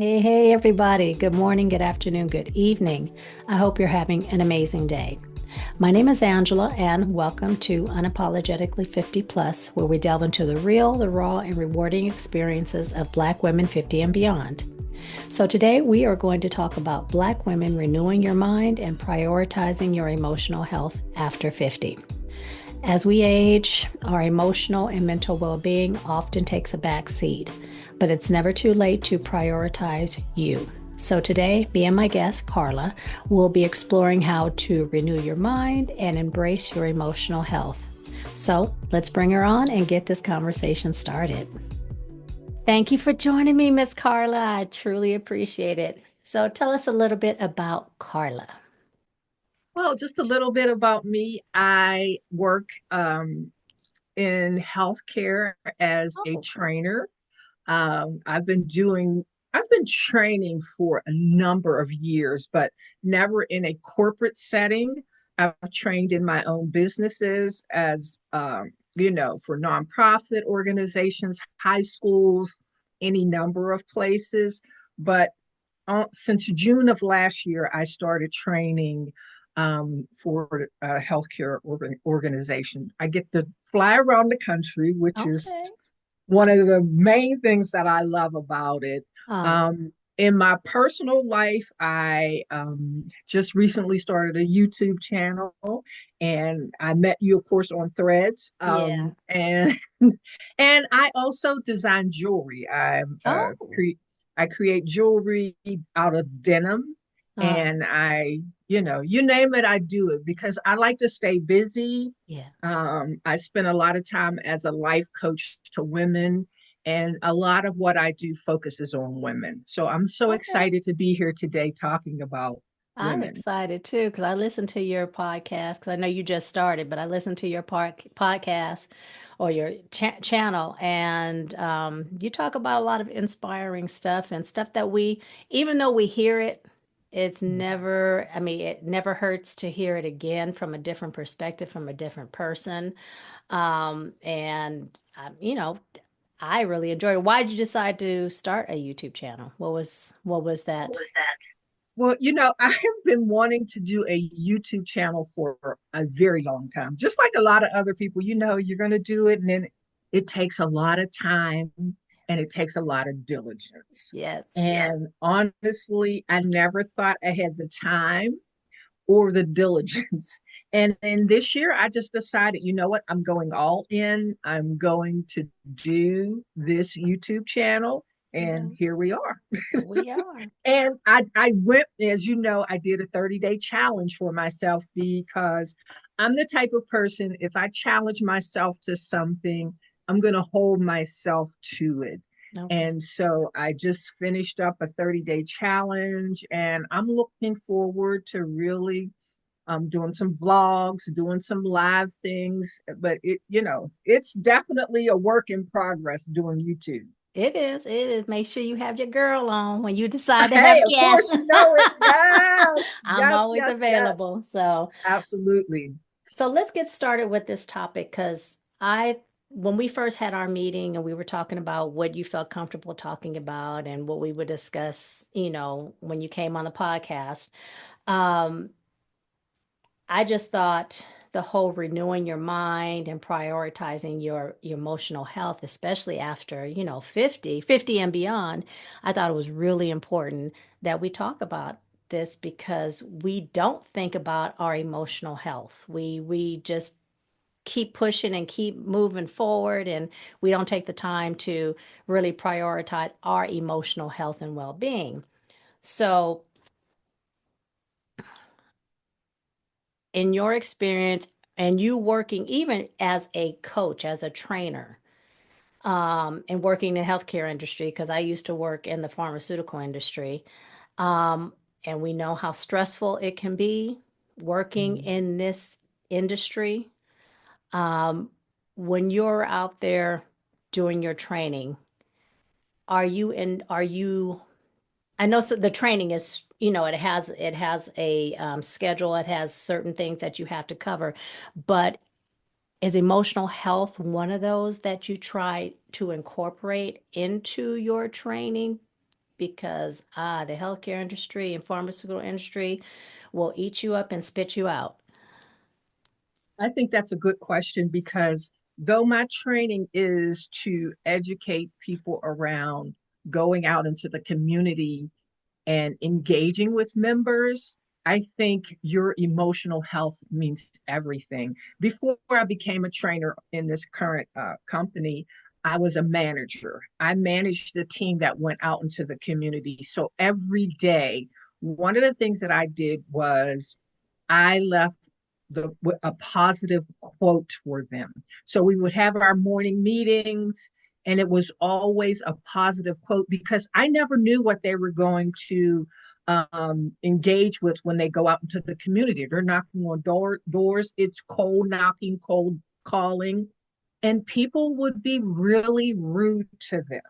Hey, everybody. Good morning, good afternoon, good evening. I hope you're having an amazing day. My name is Angela, and welcome to Unapologetically 50 Plus, where we delve into the real, the raw, and rewarding experiences of Black women 50 and beyond. So, today we are going to talk about Black women renewing your mind and prioritizing your emotional health after 50. As we age, our emotional and mental well being often takes a back seat, but it's never too late to prioritize you. So, today, me and my guest, Carla, will be exploring how to renew your mind and embrace your emotional health. So, let's bring her on and get this conversation started. Thank you for joining me, Miss Carla. I truly appreciate it. So, tell us a little bit about Carla. Well, just a little bit about me. I work in healthcare as a Oh, trainer. I've been training for a number of years, but never in a corporate setting. I've trained in my own businesses for nonprofit organizations, high schools, any number of places. But since June of last year, I started training for a healthcare organization. I get to fly around the country, which is okay. one of the main things that I love about it. Oh, In my personal life, I just recently started a YouTube channel, and I met you, of course, on Threads. yeah. And I also design jewelry. Oh, I create jewelry out of denim, oh, and you name it, I do it because I like to stay busy. yeah. I spend a lot of time as a life coach to women, and a lot of what I do focuses on women. So I'm so Okay. excited to be here today talking about I'm women. excited too because I listened to your podcast because I know you just started, but I listened to your podcast or your channel, and you talk about a lot of inspiring stuff and stuff that even though we hear it, it's never, I mean, it never hurts to hear it again from a different perspective, from a different person. And, I really enjoy it. Why did you decide to start a YouTube channel? What was that? Well, I have been wanting to do a YouTube channel for a very long time. Just like a lot of other people, you're going to do it, and then it takes a lot of time and it takes a lot of diligence. Yes. And honestly, I never thought I had the time or the diligence. And then this year, I just decided, you know what? I'm going all in. I'm going to do this YouTube channel. And Yeah, here we are. here we are. And I went, as you know, I did a 30-day challenge for myself because I'm the type of person, if I challenge myself to something, I'm going to hold myself to it. Okay. And so I just finished up a 30-day challenge, and I'm looking forward to really doing some vlogs, doing some live things. But it's definitely a work in progress doing YouTube. It is. It is. Make sure you have your girl on when you decide to Hey, have of guests. course, you know it. Yes, I'm yes, always yes, yes. available. Absolutely. So let's get started with this topic because when we first had our meeting and we were talking about what you felt comfortable talking about and what we would discuss, when you came on the podcast, um, I just thought the whole renewing your mind and prioritizing your emotional health, especially after, 50 and beyond, I thought it was really important that we talk about this because we don't think about our emotional health. We just keep pushing and keep moving forward, and we don't take the time to really prioritize our emotional health and well-being. So, in your experience and you working even as a coach, as a trainer, and working in the healthcare industry, because I used to work in the pharmaceutical industry, um, and we know how stressful it can be working Mhm. in this industry. Um, when you're out there doing your training, are you I know so the training is, it has a schedule, it has certain things that you have to cover, but is emotional health one of those that you try to incorporate into your training? because the healthcare industry and pharmaceutical industry will eat you up and spit you out? I think that's a good question because though my training is to educate people around going out into the community and engaging with members, I think your emotional health means everything. Before I became a trainer in this current company, I was a manager. I managed the team that went out into the community. So every day, one of the things that I did was I left a positive quote for them. So we would have our morning meetings, and it was always a positive quote because I never knew what they were going to engage with when they go out into the community. They're knocking on doors. It's cold knocking, cold calling, and people would be really rude to them.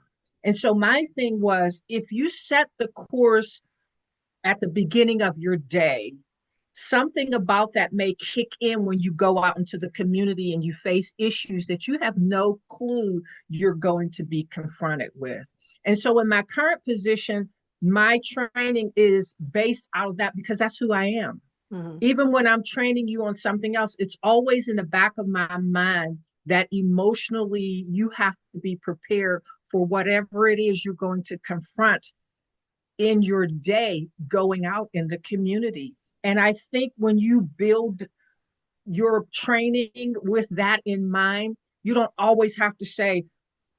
And so my thing was, if you set the course at the beginning of your day, something about that may kick in when you go out into the community and you face issues that you have no clue you're going to be confronted with. And so, in my current position, my training is based out of that because that's who I am. Hmm. Even when I'm training you on something else, it's always in the back of my mind that emotionally you have to be prepared for whatever it is you're going to confront in your day going out in the community. And I think when you build your training with that in mind, you don't always have to say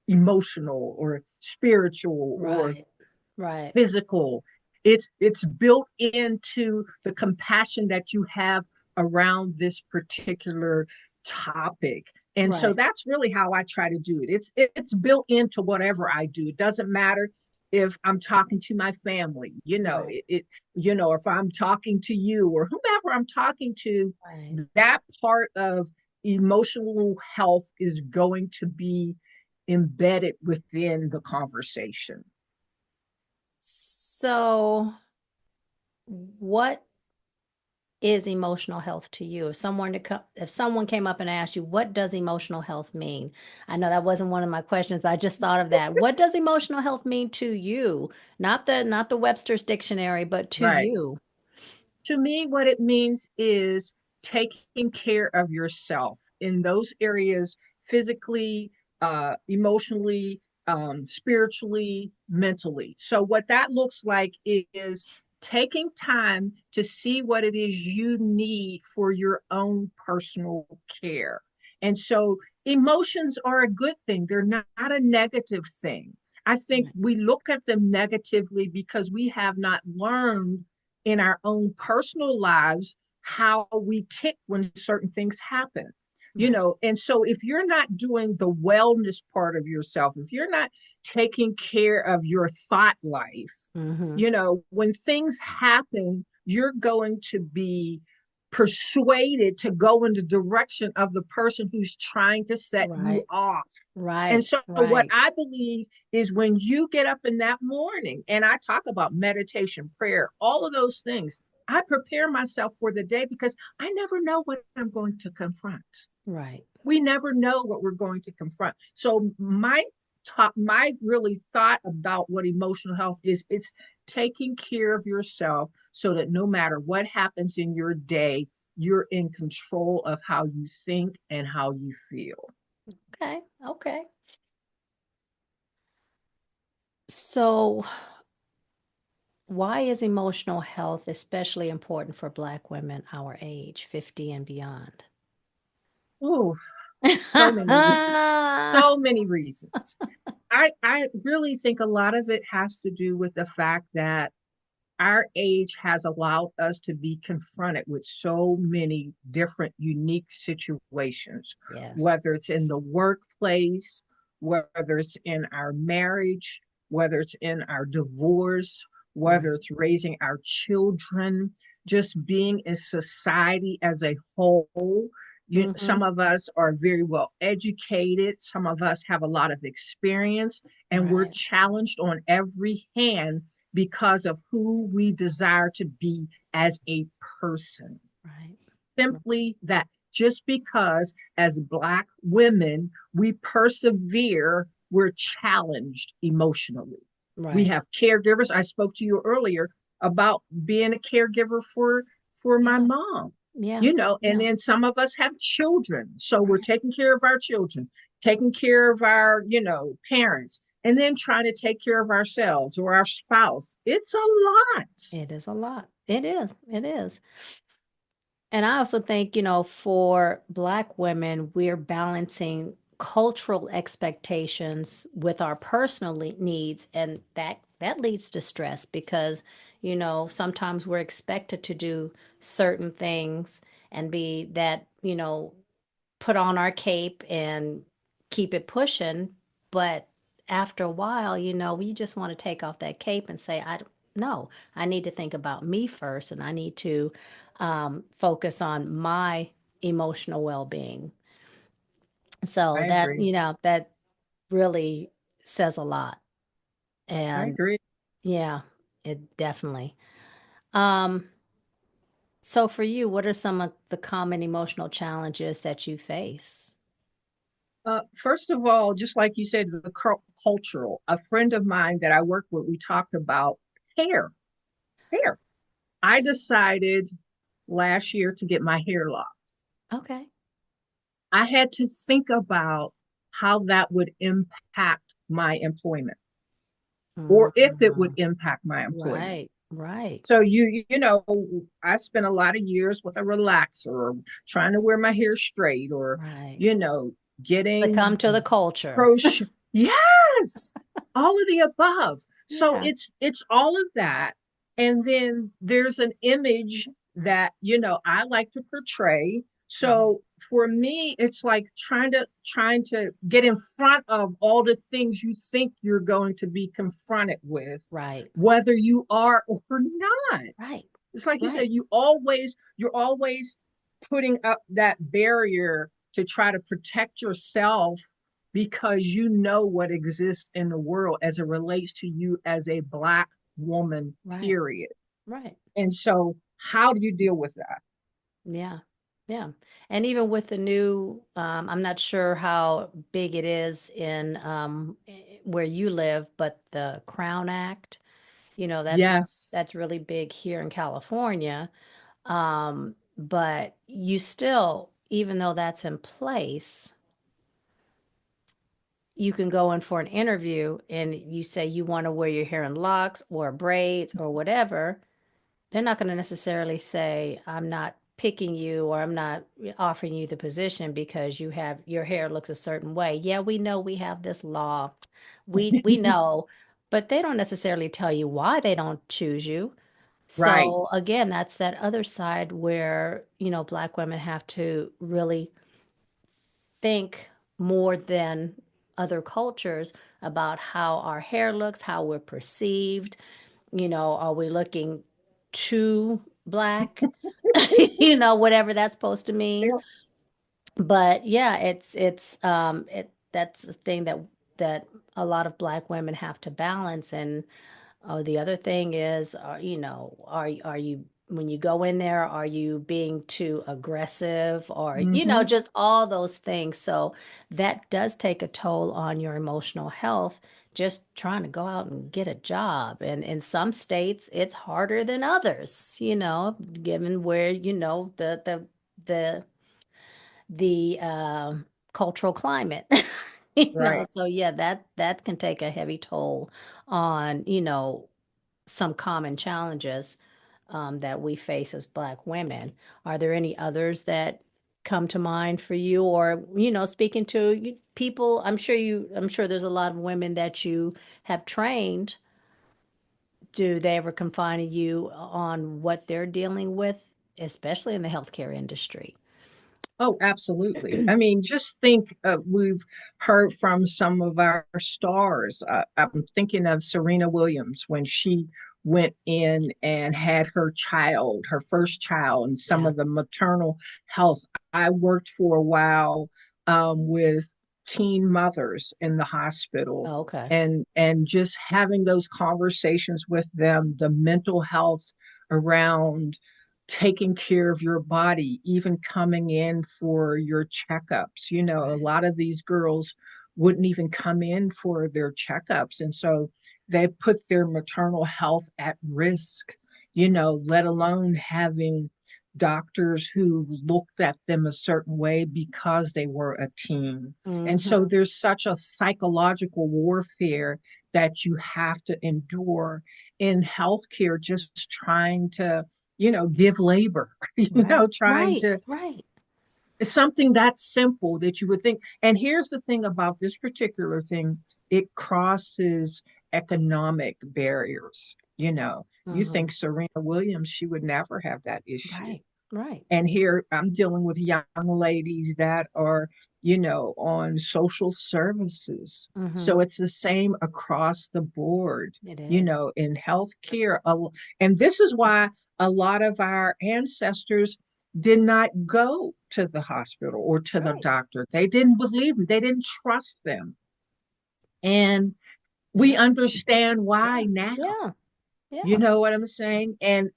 emotional or spiritual or Right, right, physical. It's built into the compassion that you have around this particular topic. And so right, that's really how I try to do it. It's built into whatever I do. It doesn't matter if I'm talking to my family, right, if I'm talking to you or whomever I'm talking to, right. that part of emotional health is going to be embedded within the conversation. So, what is emotional health to you? If someone came up and asked you, what does emotional health mean? I know that wasn't one of my questions, but I just thought of that. What does emotional health mean to you? Not the Webster's dictionary, but to Right. you. To me, what it means is taking care of yourself in those areas physically, emotionally, spiritually, mentally. So, what that looks like is taking time to see what it is you need for your own personal care. And so, emotions are a good thing, they're not a negative thing. I think Right, we look at them negatively because we have not learned in our own personal lives how we tick when certain things happen. right, And so if you're not doing the wellness part of yourself, if you're not taking care of your thought life, mm-hmm, when things happen, you're going to be persuaded to go in the direction of the person who's trying to set you right, off. And right, so, what right, I believe is when you get up in that morning, and I talk about meditation, prayer, all of those things, I prepare myself for the day because I never know what I'm going to confront. right. We never know what we're going to confront. So, my really thought about what emotional health is, it's taking care of yourself so that no matter what happens in your day, you're in control of how you think and how you feel. Okay, okay. So, why is emotional health especially important for Black women our age, 50 and beyond? Oh, so many so many reasons. I really think a lot of it has to do with the fact that our age has allowed us to be confronted with so many different unique situations, Yes. whether it's in the workplace, whether it's in our marriage, whether it's in our divorce, whether Right. it's raising our children, just being in society as a whole. Mm-hmm. Some of us are very well educated, some of us have a lot of experience, and we're Right. challenged on every hand because of who we desire to be as a person. Right. Simply that just because as Black women we persevere, we're challenged emotionally. We Right. have caregivers. I spoke to you earlier about being a caregiver for my Yeah. mom, Yeah. and Yeah. then some of us have children. So we're Right. taking care of our children, taking care of our, parents, and then trying to take care of ourselves or our spouse. It's a lot. It is a lot. It is. It is. And I also think, for Black women, we're balancing cultural expectations with our personal needs, and that leads to stress because, sometimes we're expected to do certain things and be that, put on our cape and keep it pushing. But after a while, we just want to take off that cape and say, I don't, no, I need to think about me first and I need to focus on my emotional well being. So I agree. that really says a lot. I And agree. yeah, it definitely. Um, so for you, what are some of the common emotional challenges that you face? First of all, just like you said, the cultural. A friend of mine that I work with, we talked about hair. Hair. I decided last year to get my hair locked. Okay. I had to think about how that would impact my employment or if it would Mm, impact my employment. right, right, So I spent a lot of years with a relaxer or trying to wear my hair straight or, right. you know, Succumb getting to the culture. crochet. Yes, all of the above. So Yeah, it's all of that. And then there's an image that, I like to portray. mhm, So for me, it's like trying to get in front of all the things you think you're going to be confronted with, right, whether you are or not. right, It's like you said, right, you're always putting up that barrier to try to protect yourself because you know what exists in the world as it relates to you as a Black woman, right, period. right. And so, how do you deal with that? Yeah, yeah. And even with the new, I'm not sure how big it is in where you live, but the Crown Act, that's Yes, that's really big here in California. But you still, even though that's in place, you can go in for an interview and you say you want to wear your hair in locks or braids or whatever, they're not going to necessarily say, I'm not picking you or I'm not offering you the position because your hair looks a certain way. Yeah, we know we have this law. We know, but they don't necessarily tell you why they don't choose you. right, So again, that's that other side where, Black women have to really think more than other cultures about how our hair looks, how we're perceived. Are we looking too Black? Whatever that's supposed to mean. yeah, But yeah, that's the thing that a lot of Black women have to balance. And oh, the other thing is, are you when you go in there, are you being too aggressive or, mm-hmm, just all those things. So that does take a toll on your emotional health, just trying to go out and get a job. And in some states, it's harder than others, given where, the cultural climate. right. So yeah, that can take a heavy toll on, some common challenges that we face as Black women. Are there any others that come to mind for you, or speaking to people? I'm sure there's a lot of women that you have trained. Do they ever confine you on what they're dealing with, especially in the healthcare industry? Oh, absolutely. I mean, just think we've heard from some of our stars. I'm thinking of Serena Williams when she went in and had her child, her first child, and some Yeah. of the maternal health. I worked for a while with teen mothers in the hospital Oh, okay. and just having those conversations with them, the mental health around taking care of your body, even coming in for your checkups. A Right. lot of these girls wouldn't even come in for their checkups. And so They put their maternal health at risk, let alone having doctors who looked at them a certain way because they were a teen. And so Mm-hmm. there's such a psychological warfare that you have to endure in healthcare, just trying to, give labor, Right. trying Right. to, Right. it's something that simple that you would think. And here's the thing about this particular thing, it crosses economic barriers. You Mm-hmm. think Serena Williams, she would never have that issue. Right. Right. And here I'm dealing with young ladies that are, on social services. Mm-hmm. So it's the same across the board, It is. in healthcare. And this is why a lot of our ancestors did not go to the hospital or to the Right. doctor. They didn't believe them, they didn't trust them. And we Yeah. understand why Yeah. now. Yeah. You Yeah. know what I'm saying? And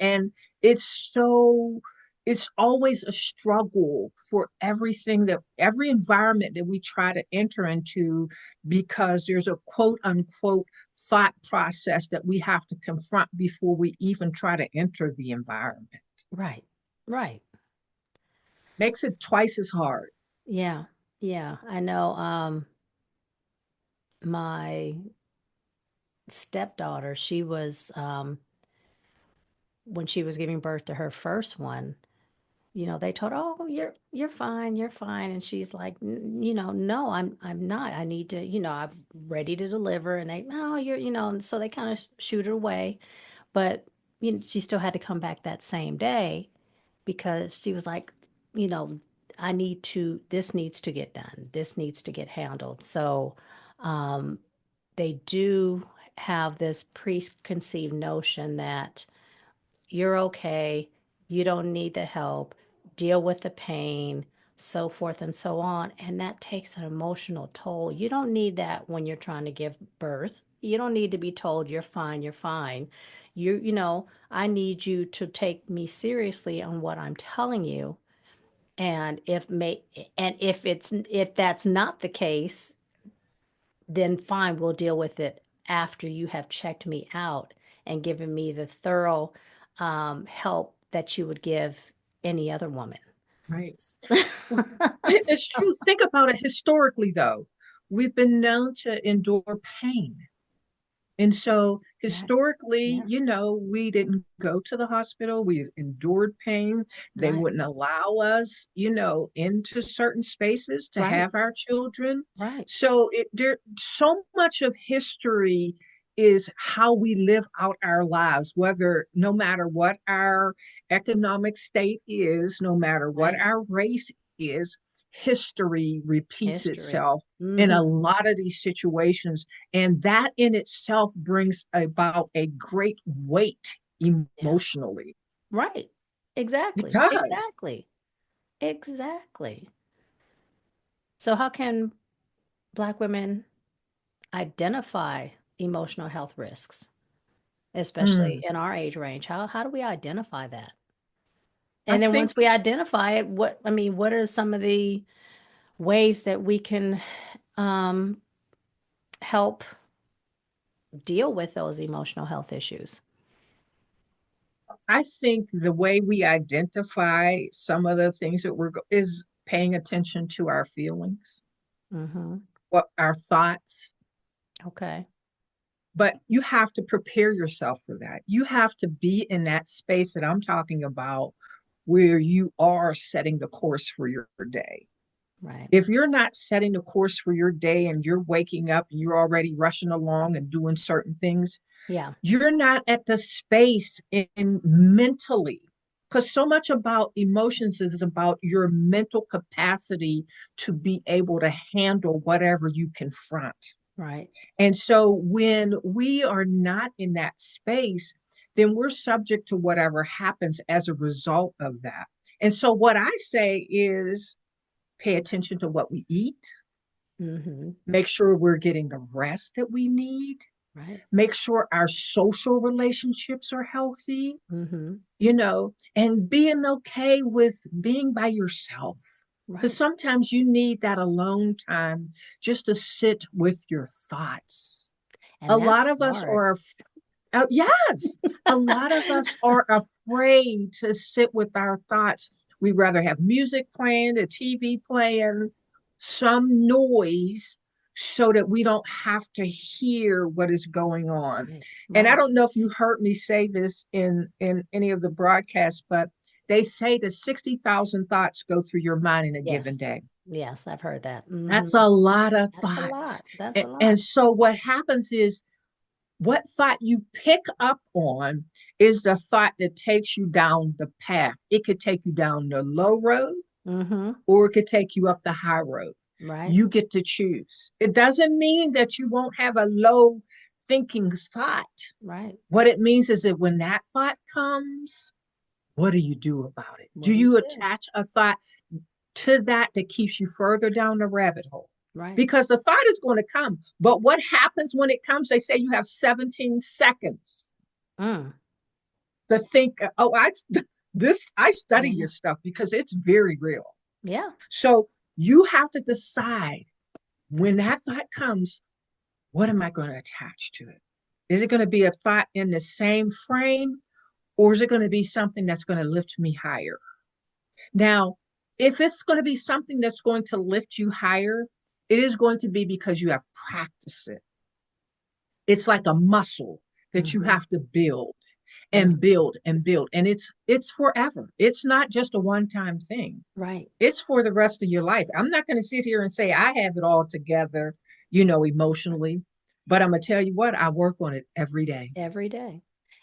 it's always a struggle for every environment that we try to enter into, because there's a quote unquote thought process that we have to confront before we even try to enter the environment. Right. Right. Makes it twice as hard. Yeah. Yeah. I know my stepdaughter, she was when she was giving birth to her first one, they told her, "Oh, you're fine, you're fine." And she's like, "No, I'm not. I need to, I'm ready to deliver." And they, "No, and so they kind of shoot her away. But she still had to come back that same day because she was like, you know, this needs to get done. This needs to get handled. So um, they do have this preconceived notion that you're okay, you don't need the help, deal with the pain, so forth and so on. And that takes an emotional toll. You don't need that when you're trying to give birth. You don't need to be told you're fine, you're fine. I need you to take me seriously on what I'm telling you. And if that's not the case, then fine, we'll deal with it after you have checked me out and given me the thorough help that you would give any other woman. Right. Well, it's So, true. Think about it historically, though. We've been known to endure pain. And so yeah, historically, yeah, we didn't go to the hospital. We endured pain. They right, wouldn't allow us, into certain spaces to right, have our children. right, So there so much of history is how we live out our lives, whether no matter what our economic state is, no matter what right. our race is, history repeats History. itself in Mm-hmm. a lot of these situations, and that in itself brings about a great weight Yeah, emotionally. right. It Exactly. does. Exactly. Exactly. So, how can Black women identify emotional health risks, especially Mm. in our age range? How do we identify that? I And then think once we identify it, what are some of the ways that we can um, help deal with those emotional health issues? I think the way we identify some of the things that is paying attention to our feelings, Mm-hmm. what our thoughts. Okay. But you have to prepare yourself for that. You have to be in that space that I'm talking about, where you are setting the course for your day. Right. If you're not setting the course for your day and you're waking up and you're already rushing along and doing certain things, Yeah. you're not at the space in mentally, because so much about emotions is about your mental capacity to be able to handle whatever you confront. Right. And so when we are not in that space, then we're subject to whatever happens as a result of that. And so what I say is pay attention to what we eat, Mm-hmm. make sure we're getting the rest that we need, Right. make sure our social relationships are healthy, Mm-hmm. and being okay with being by yourself. Because Right. sometimes you need that alone time just to sit with your thoughts. A And that's lot of us hard. are, yes, a lot of us are afraid to sit with our thoughts. We rather have music playing, the TV playing, some noise so that we don't have to hear what is going on. Right. And I Right. don't know if you heard me say this in any of the broadcasts, but they say that 60,000 thoughts go through your mind in a given Yes. day. Yes, I've heard that. That's a lot of That's a thoughts. lot. That's And, a and lot. so what happens is what thought you pick up on is the thought that takes you down the path. It could take you down the low road Mm-hmm. or it could take you up the high road. Right. You get to choose. It doesn't mean that you won't have a low thinking thought. Right. What it means is that when that thought comes, what do you do about it? Do What do you you do? attach a thought to that keeps you further down the rabbit hole? Right. Because the thought is going to come. But what happens when it comes? They say you have 17 seconds Mm. to think, oh, I study Yeah. this stuff because it's very real. Yeah. So you have to decide when that thought comes, what am I going to attach to it? Is it going to be a thought in the same frame, or is it going to be something that's going to lift me higher? Now, if it's going to be something that's going to lift you higher, it is going to be because you have practiced it. It's like a muscle that you Mm-hmm. have to build and Mm-hmm. build and build. And it's forever. It's not just a one-time thing. Right. It's for the rest of your life. I'm not going to sit here and say I have it all together, emotionally, but I'm going to tell you what, I work on it every day. Every day.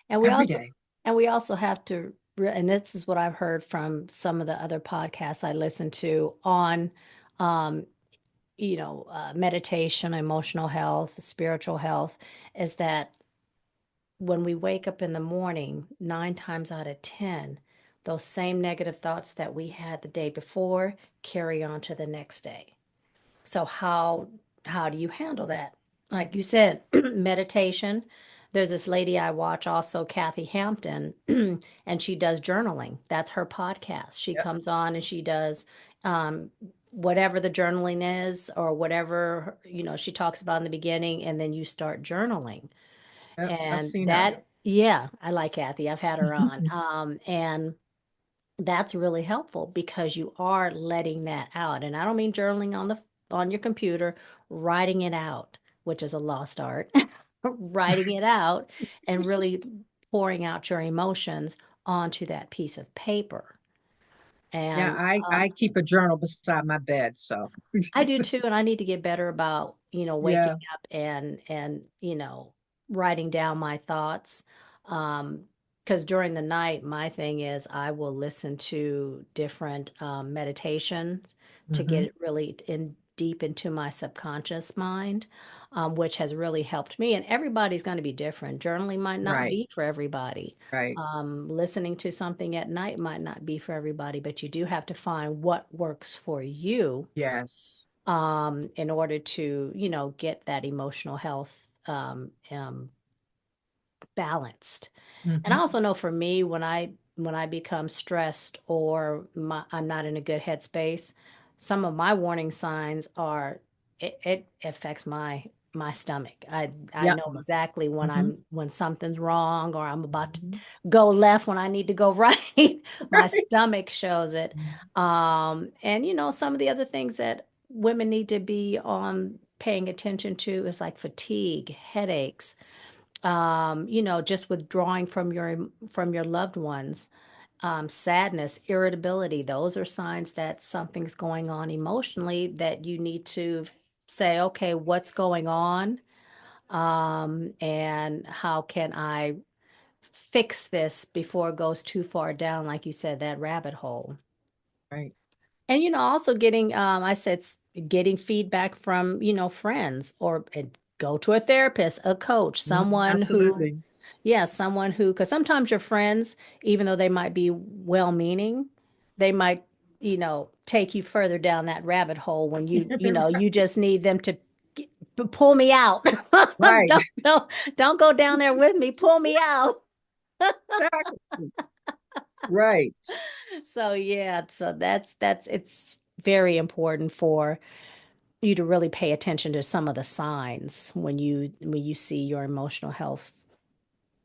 And we Every also day. have to and this is what I've heard from some of the other podcasts I listen to on um, meditation, emotional health, spiritual health, is that when we wake up in the morning, 9 times out of 10, those same negative thoughts that we had the day before carry on to the next day. So how do you handle that? Like you said, meditation. There's this lady I watch also, Kathy Hampton, and she does journaling. That's her podcast. She Yep, comes on and she does um, whatever the journaling is or whatever, she talks about in the beginning, and then you start journaling. yep, I've And seen her. that, yeah, I like Kathy. I've had her on. And that's really helpful because you are letting that out. And I don't mean journaling on your computer, writing it out, which is a lost art. Writing it out and really pouring out your emotions onto that piece of paper. Yeah, And I keep a journal beside my bed, so I do too, and I need to get better about, waking yeah, up and writing down my thoughts. Because during the night, my thing is I will listen to different meditations to get hmm, it really in deep into my subconscious mind, which has really helped me. And everybody's going to be different. Journaling might not right, be for everybody. right, Listening to something at night might not be for everybody, but you do have to find what works for you yes, in order to, get that emotional health balanced. And I hmm, also know for me, when I become stressed or I'm not in a good headspace, some of my warning signs are it affects my stomach. I yeah, know exactly hmm, when something's wrong or I'm about to hmm, go left when I need to go right. My right, stomach shows it. And some of the other things that women need to be on paying attention to is like fatigue, headaches, just withdrawing from your loved ones, sadness, irritability. Those are signs that something's going on emotionally that you need to say, okay, what's going on? And how can I fix this before it goes too far down, like you said, that rabbit hole? right. And also getting, I said, getting feedback from, friends or go to a therapist, a coach, someone who, Absolutely. yeah, someone who, because sometimes your friends, even though they might be well-meaning, they might, take you further down that rabbit hole when you just need them to g- pull me out. Right. Don't go down there with me. Pull me out. Exactly. Right. So yeah, so that's it's very important for you to really pay attention to some of the signs when you see your emotional health,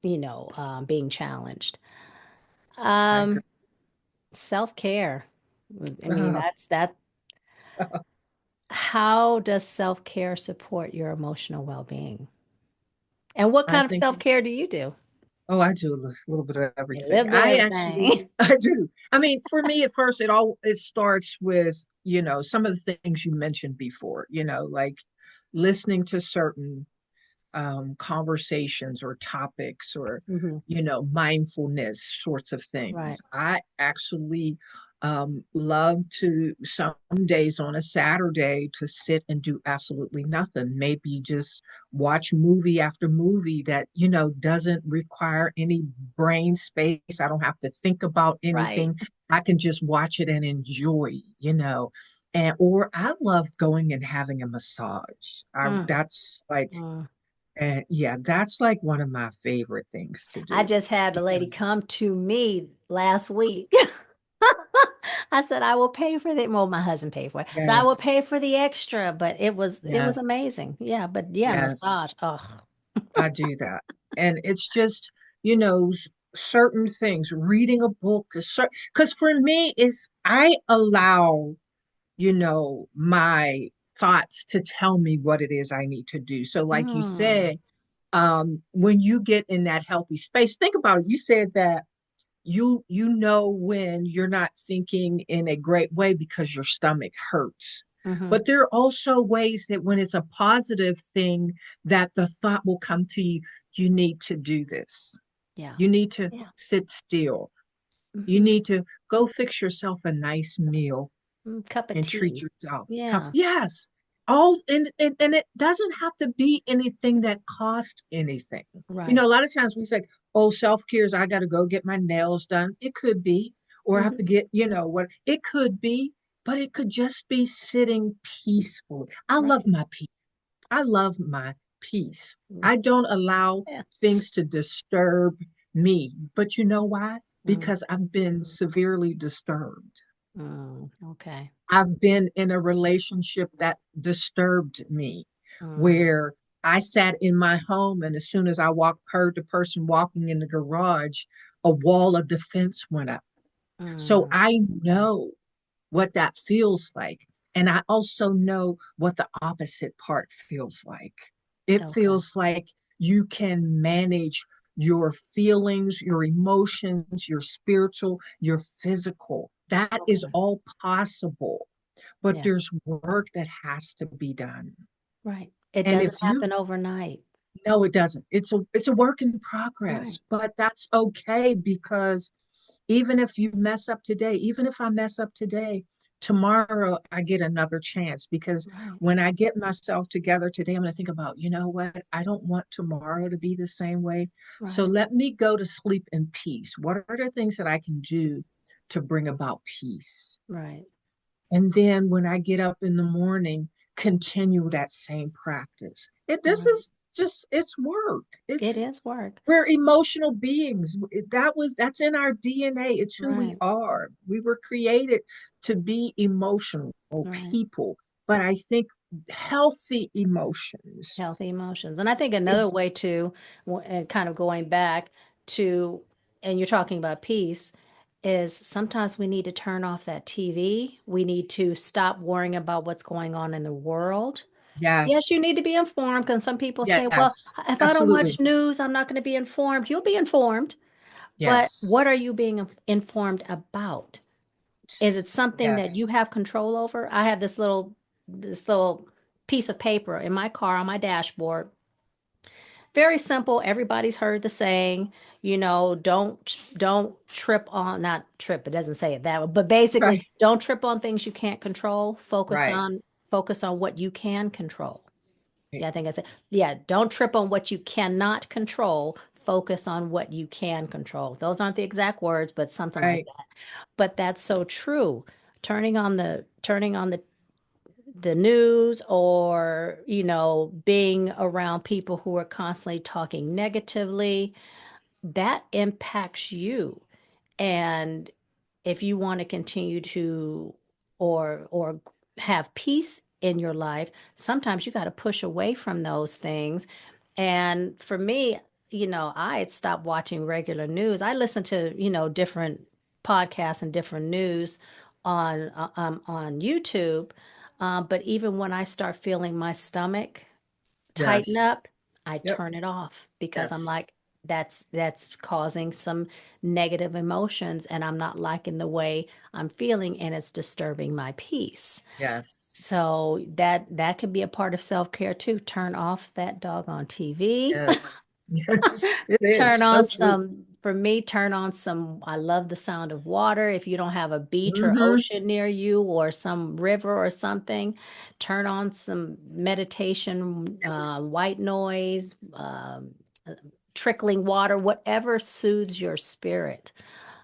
being challenged. I agree. Um, Self-care. I mean, Uh, that's that. How does self-care support your emotional well-being? And what I kind of think, self-care do you do? oh, I do a little bit of A everything. little bit of I actually, everything. I do. I mean, for me, at first, it starts with, some of the things you mentioned before, like listening to certain conversations or topics or Hmm. mindfulness sorts of Right. things. I actually love to some days on a Saturday to sit and do absolutely nothing, maybe just watch movie after movie that doesn't require any brain space. I don't have to think about Right. anything. I can just watch it and enjoy, and or I love going and having a massage. I Mm, That's like, mm. and yeah, that's like one of my favorite things to I do. just had a lady Because, come to me last week. I said I will pay for the well, my husband paid for it. So I will yes, pay for the extra, but it was yes, amazing. Yeah, but yeah, yes, massage. Oh. I do that. And it's just, certain things, reading a book, because for me, is I allow, my thoughts to tell me what it is I need to do. So, like you Mm, said, when you get in that healthy space, think about it. You said that you know when you're not thinking in a great way because your stomach hurts, hmm. but there are also ways that when it's a positive thing, that the thought will come to you, you need to do this, Yeah. you need to Yeah. sit still, you Hmm. need to go fix yourself a nice meal Cup of and treat tea. yourself. Yeah. Yes. All and it doesn't have to be anything that costs anything. Right. A lot of times we say, "Oh, self-care is I got to go get my nails done." It could be, or I have Hmm. to get, what it could be, but it could just be sitting peacefully. I love Right. my peace. I love my peace. Mm, I don't allow yeah. things to disturb me. But you know why? Mm, Because I've been severely disturbed. okay. I've been in a relationship that disturbed me, Mm, where I sat in my home, and as soon as I heard the person walking in the garage, a wall of defense went up. So mm, I okay. know what that feels like. And I also know what the opposite part feels like. It Okay. feels like you can manage your feelings, your emotions, your spiritual, your physical. That is Okay. all possible, but Yeah. there's work that has to be done. Right. It And doesn't if you happen overnight. no, it doesn't. It's a work in progress, Right. but that's okay, because even if you mess up today, even if I mess up today, tomorrow I get another chance, because Right. when I get myself together today, I'm going to think about, you know what? I don't want tomorrow to be the same way. So Right. let me go to sleep in peace. What are the things that I can do to bring about peace? Right. And then when I get up in the morning, continue that same practice. This Right. is just, it's work. It It's is work. We're emotional beings. That's in our DNA. It's who we Right. are. We were created to be emotional Right. people. But I think healthy emotions. Healthy emotions. And I think If another way to, and kind of going back to, and you're talking about peace, is sometimes we need to turn off that TV. We need to stop worrying about what's going on in the world. Yes, you need Yes, to be informed because some people say, well, yes, if I don't absolutely. watch news, I'm not going to be informed. You'll be informed, but Yes, what are you being informed about? Is it something that you yes. have control over? I have this little piece of paper in my car on my dashboard. Very simple. Everybody's heard the saying, don't trip on, not trip, it doesn't say it that way, but basically Right, don't trip on things you can't control. right, Focus on what you can control. Yeah, I think I said, yeah, don't trip on what you cannot control. Focus on what you can control. Those aren't the exact words, but something like right. that. But that's so true. Turning on the news, or being around people who are constantly talking negatively, that impacts you. And if you want to continue to, or have peace in your life, sometimes you got to push away from those things. And for me, I had stopped watching regular news. I listen to, different podcasts and different news on YouTube. But even when I start feeling my stomach tighten Yes. up, I Yep. turn it off because I'm Yes. like, that's causing some negative emotions and I'm not liking the way I'm feeling and it's disturbing my peace. Yes. So that could be a part of self-care too. Turn off that doggone TV. Yes. Yes. It Turn is on so true. some, for me, turn on some, I love the sound of water. If you don't have a beach or Hmm. ocean near you or some river or something, turn on some meditation, white noise, trickling water, whatever soothes your spirit.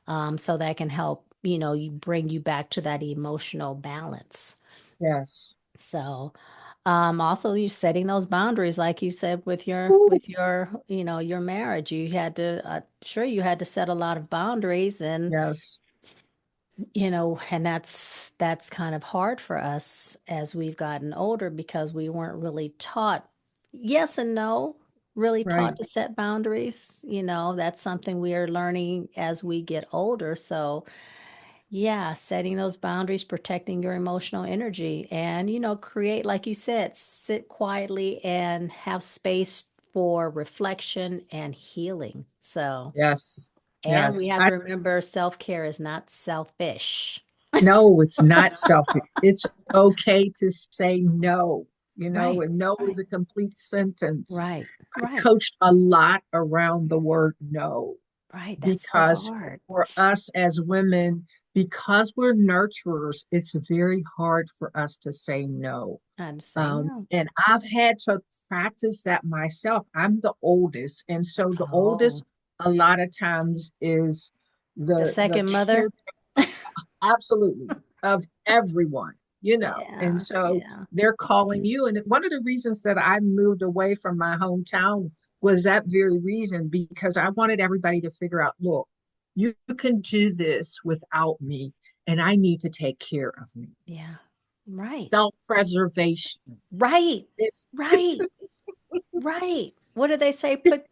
So that can help, you bring you back to that emotional balance. Yes. So, also you setting those boundaries, like you said, with your, Ooh, your marriage, you had to, sure, you had to set a lot of boundaries and, yes. and that's kind of hard for us as we've gotten older because we weren't really taught, yes and no, really taught Right. to set boundaries. That's something we are learning as we get older. So, yeah, setting those boundaries, protecting your emotional energy, and, create, like you said, sit quietly and have space for reflection and healing. So, Yes. and we Yes. have I to remember self-care is not selfish. No, it's not selfish. It's okay to say no, Right, and no is right, a complete sentence. right, I right, coached a lot around the word no right. That's so because hard. for us as women, because we're nurturers, it's very hard for us to say no. I had to say no. And I've had to practice that myself. I'm the oldest, and so the Oh, oldest a lot of times is the the second mother? care absolutely of everyone, and Yeah, so yeah. they're calling you. And one of the reasons that I moved away from my hometown was that very reason, because I wanted everybody to figure out, look, you can do this without me, and I need to take care of me. Yeah. Right. Self-preservation. Right. It's Right. Right. What do they say? Put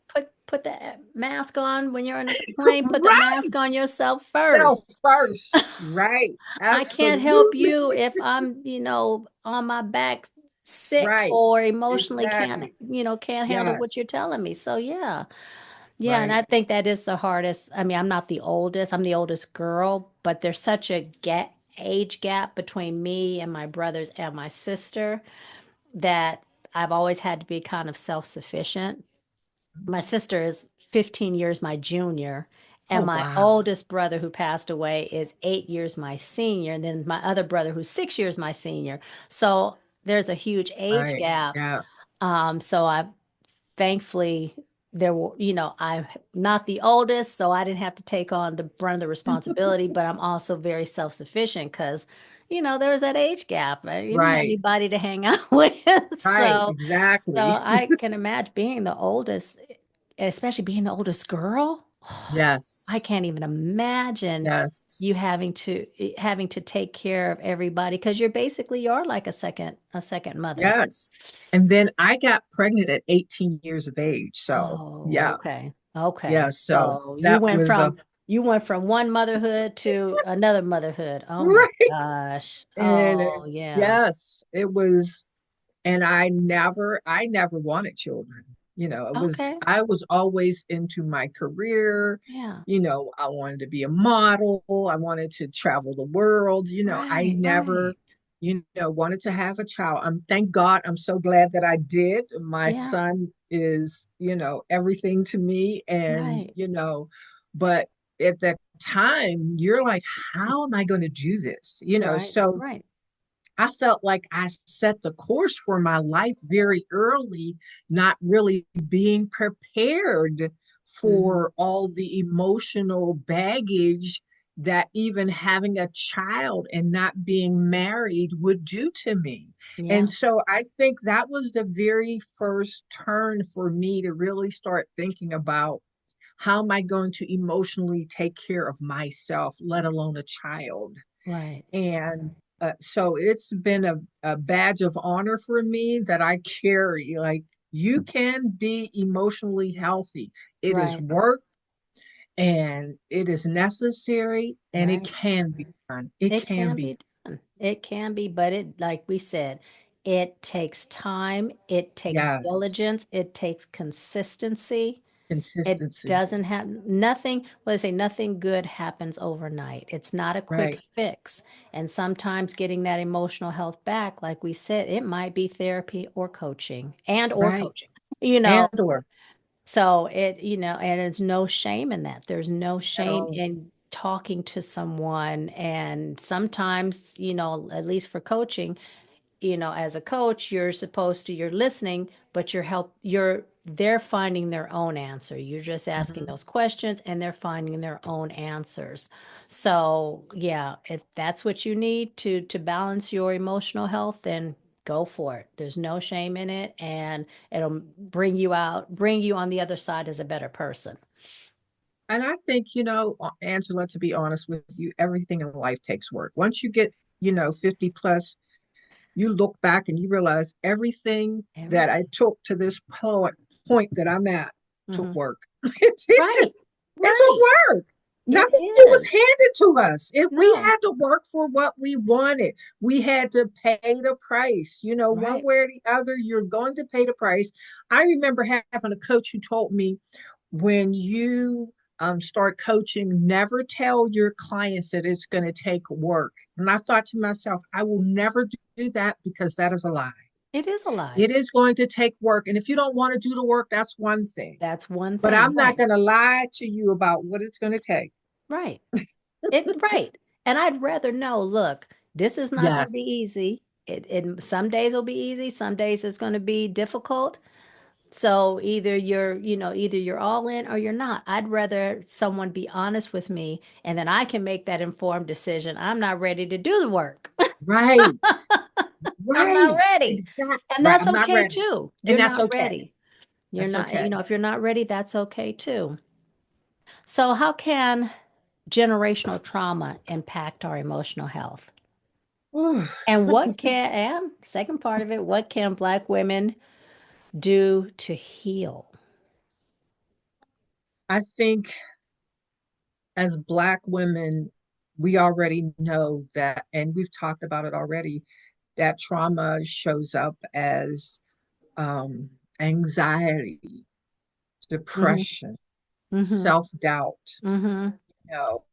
the mask on when you're in a plane. Put the mask right. on yourself Self first. first. Right. I can't help Absolutely. you if I'm, on my back sick Right. or emotionally Exactly. can't handle what you're Yes. telling me. So yeah. Yeah, and Right. I think that is the hardest. I mean, I'm not the oldest. I'm the oldest girl, but there's such a age gap between me and my brothers and my sister that I've always had to be kind of self-sufficient. My sister is 15 years my junior, Oh, and my wow. oldest brother who passed away is 8 years my senior, and then my other brother who's 6 years my senior. So there's a huge age Right. gap. Yeah. So I thankfully there were, I'm not the oldest, so I didn't have to take on the brunt of the responsibility, but I'm also very self-sufficient because, there was that age gap. You didn't have Right. anybody to hang out with. Right. So Exactly. I can imagine being the oldest, especially being the oldest girl. I Yes. can't even imagine Yes. you having to take care of everybody because you are like a second mother. Yes. And then I got pregnant at 18 years of age. So, Oh, yeah. okay. Okay. Yeah. So So you that went was a from you went from one motherhood to another motherhood. Oh my right. gosh. And Oh yeah. yes, it was. And I never wanted children. Okay. I was always into my career. Yeah. I wanted to be a model. I wanted to travel the world. I Right, never, right. wanted to have a child. Thank God, I'm so glad that I did. My Yeah. son is, everything to me. And, Right. but at that time, you're like, how am I going to do this? Right. So Right. I felt like I set the course for my life very early, not really being prepared Mm-hmm. for all the emotional baggage that even having a child and not being married would do to me. And Yeah. so I think that was the very first turn for me to really start thinking about how am I going to emotionally take care of myself, let alone a child. Right. And Right. So it's been a badge of honor for me that I carry. Like, you can be emotionally healthy. It is Right. work and it is necessary and it Right. can be done. It It can can be be done. It can be, but it, like we said, it takes time, it takes yes, diligence, it takes consistency. It consistency. doesn't have nothing, well, they say nothing good happens overnight. It's not a quick Right, fix. And sometimes getting that emotional health back, like we said, it might be therapy or coaching and or right. coaching, you know. And or So and it's no shame in that. There's no at shame all. in talking to someone. And sometimes, at least for coaching, as a coach, you're listening, but they're finding their own answer. You're just asking Mhm. those questions and they're finding their own answers. So, yeah, if that's what you need to balance your emotional health, then go for it. There's no shame in it, and it'll bring you on the other side as a better person. And I think, Angela, to be honest with you, everything in life takes work. Once you get, 50 plus, you look back and you realize everything that Everything. I took to this point that I'm at took Hmm. work. It did. Right. It took Right. work. It Nothing was is. handed to us. If we No. had to work for what we wanted, we had to pay the price. One Right. way or the other, you're going to pay the price. I remember having a coach who told me, when you start coaching, never tell your clients that it's going to take work. And I thought to myself, I will never do that because that is a lie. It is a lie. It is going to take work. And if you don't want to do the work, that's one thing. That's one But thing. I'm not Right. going to lie to you about what it's going to take. Right. Right. And I'd rather know, look, this is not going to be Yes. easy. Some days will be easy, some days it's going to be difficult. So either you're all in or you're not. I'd rather someone be honest with me and then I can make that informed decision. I'm not ready to do the work. Right. I'm not Right. ready. Exactly. And Right. that's I'm not okay ready. too. And You're that's not okay. ready. You're That's not, okay. if you're not ready, that's okay too. So how can generational trauma impact our emotional health? Whew. And second part of it, what can Black women do to heal? I think as Black women, we already know that, and we've talked about it already, that trauma shows up as um, anxiety, Mm-hmm. depression, Mm-hmm. self-doubt, Mm-hmm. you know.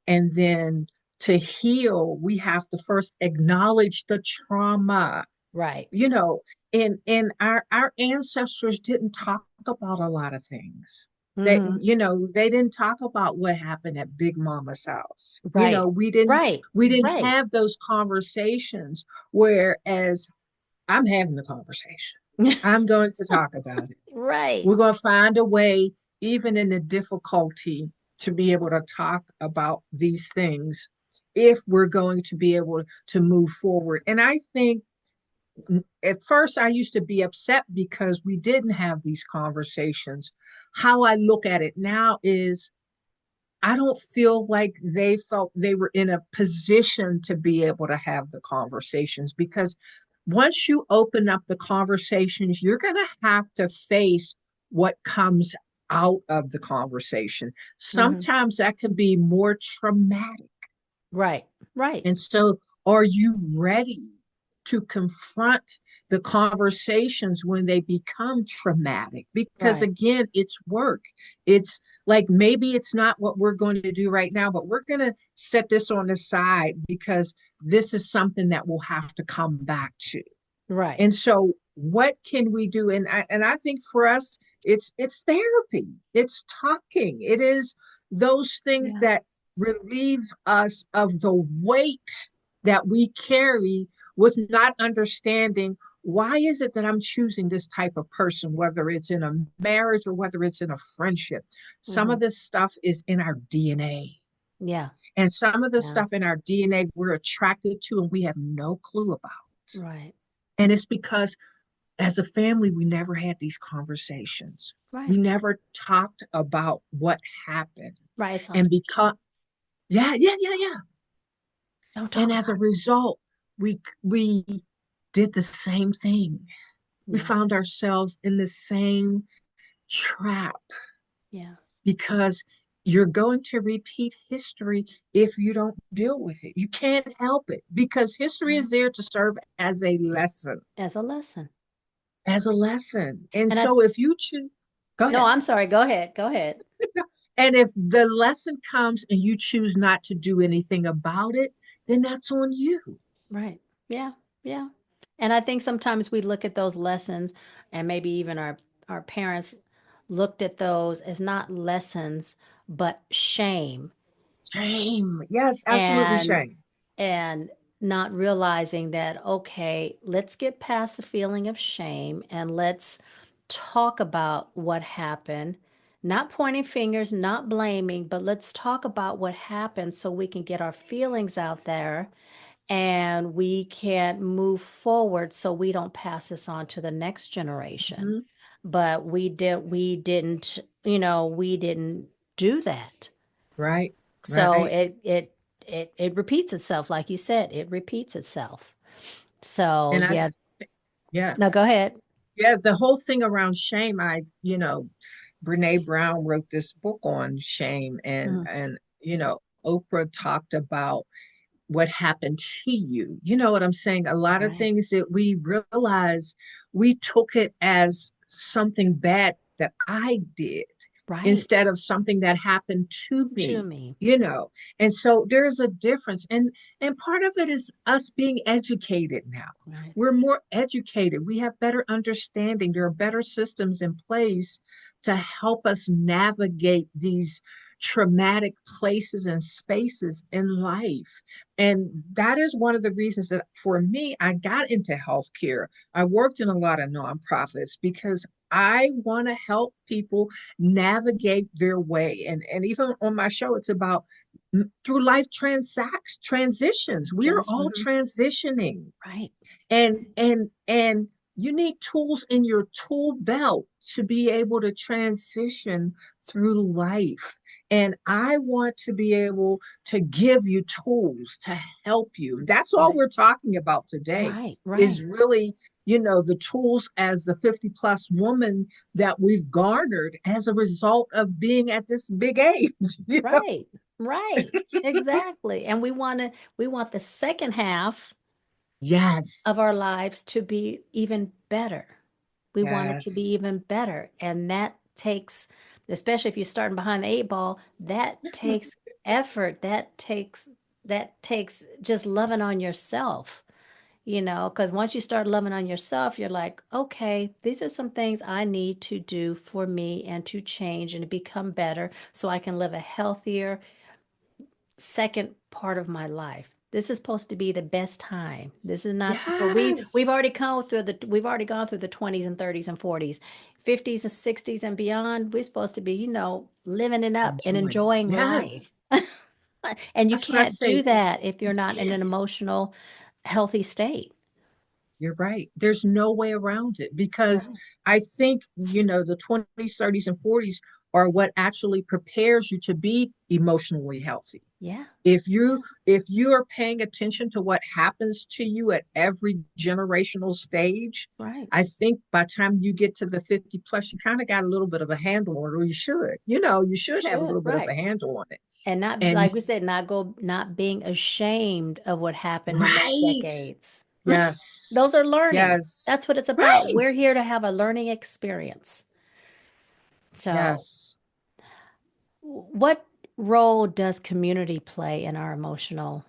And then to heal, we have to first acknowledge the trauma, Right. you know, and our ancestors didn't talk about a lot of things. Mm-hmm. They didn't talk about what happened at Big Mama's house. Right. Right. We didn't Right. have those conversations, whereas I'm having the conversation. I'm going to talk about it. Right. We're going to find a way, even in the difficulty, to be able to talk about these things if we're going to be able to move forward. And I think at first I used to be upset because we didn't have these conversations. How I look at it now is I don't feel like they felt they were in a position to be able to have the conversations, because once you open up the conversations, you're going to have to face what comes out of the conversation. Mm-hmm. Sometimes that can be more traumatic. Right. Right. And so, are you ready to confront the conversations when they become traumatic? Because Right. again, it's work. It's like, maybe it's not what we're going to do right now, but we're going to set this on the side because this is something that we'll have to come back to. Right. And so, what can we do? And I think for us, it's therapy. It's talking. It is those things Yeah. that relieve us of the weight that we carry with not understanding, why is it that I'm choosing this type of person, whether it's in a marriage or whether it's in a friendship. Some Mm-hmm. of this stuff is in our DNA. Yeah. And some of the Yeah. stuff in our DNA we're attracted to and we have no clue about. Right. And it's because as a family, we never had these conversations. Right. We never talked about what happened. Right. It sounds And like because, yeah, yeah, yeah, yeah. don't And talk as a about result, we did the same thing. We Yeah. found ourselves in the same trap Yeah. because you're going to repeat history if you don't deal with it. You can't help it because history Right. is there to serve As a lesson. as a lesson. And And I, so if you choose, go no, ahead. I'm sorry. Go ahead. Go ahead. And if the lesson comes and you choose not to do anything about it, then that's on you. Right. Yeah. Yeah. And I think sometimes we look at those lessons and maybe even our parents looked at those as not lessons, but shame. Shame. Yes, absolutely And shame. and not realizing that, okay, let's get past the feeling of shame and let's talk about what happened. Not pointing fingers, not blaming, but let's talk about what happened so we can get our feelings out there and we can move forward so we don't pass this on to the next generation. Mhm. But we didn't do that. Right, So right. it repeats itself, like you said, it repeats itself. So And yeah, yeah, no, go ahead. yeah, the whole thing around shame, Brene Brown wrote this book on shame Mhm. and Oprah talked about what happened to you. You know what I'm saying? A lot of Right, things that we realize we took it as something bad that I did right. instead of something that happened to To me, me. you know. And so there's a difference. And part of it is us being educated now. Right, We're more educated. We have better understanding. There are better systems in place to help us navigate these traumatic places and spaces in life. And that is one of the reasons that for me, I got into healthcare. I worked in a lot of nonprofits because I want to help people navigate their way. And even on my show, it's about through life transitions. We're all mhm. transitioning Right, and you need tools in your tool belt to be able to transition through life. And I want to be able to give you tools to help you. That's all right, we're talking about today right, is right, really, the tools as the 50 plus woman that we've garnered as a result of being at this big age. you know right, right. Exactly. And we want the second half of yes, our lives to be even better. We want it to be yes, even better. And that takes, especially if you're starting behind the eight ball, that takes effort. That takes just loving on yourself, because once you start loving on yourself, you're like, okay, these are some things I need to do for me and to change and to become better so I can live a healthier second part of my life. This is supposed to be the best time. This is not so we've yes. already gone through the 20s and 30s and 40s. 50s and 60s and beyond, we're supposed to be, living it up and Enjoying. enjoying Yes. life. And you That's what I can't do say. that if you're You not in an can't. emotional healthy state. You're right. There's no way around it because Right. I think, the 20s, 30s, and 40s are what actually prepares you to be emotionally healthy. Yeah. If you Yeah. if you are paying attention to what happens to you at every generational stage, Right. I think by the time you get to the 50 plus, you kind of got a little bit of a handle on it, or you should. You You should have a should. little bit of Right. a handle on it. And not, And like we said, not being ashamed of what happened in those right. decades. Yes. Those are learning. Yes. That's what it's about. Right. We're here to have a learning experience. So, Yes. what role does community play in our emotional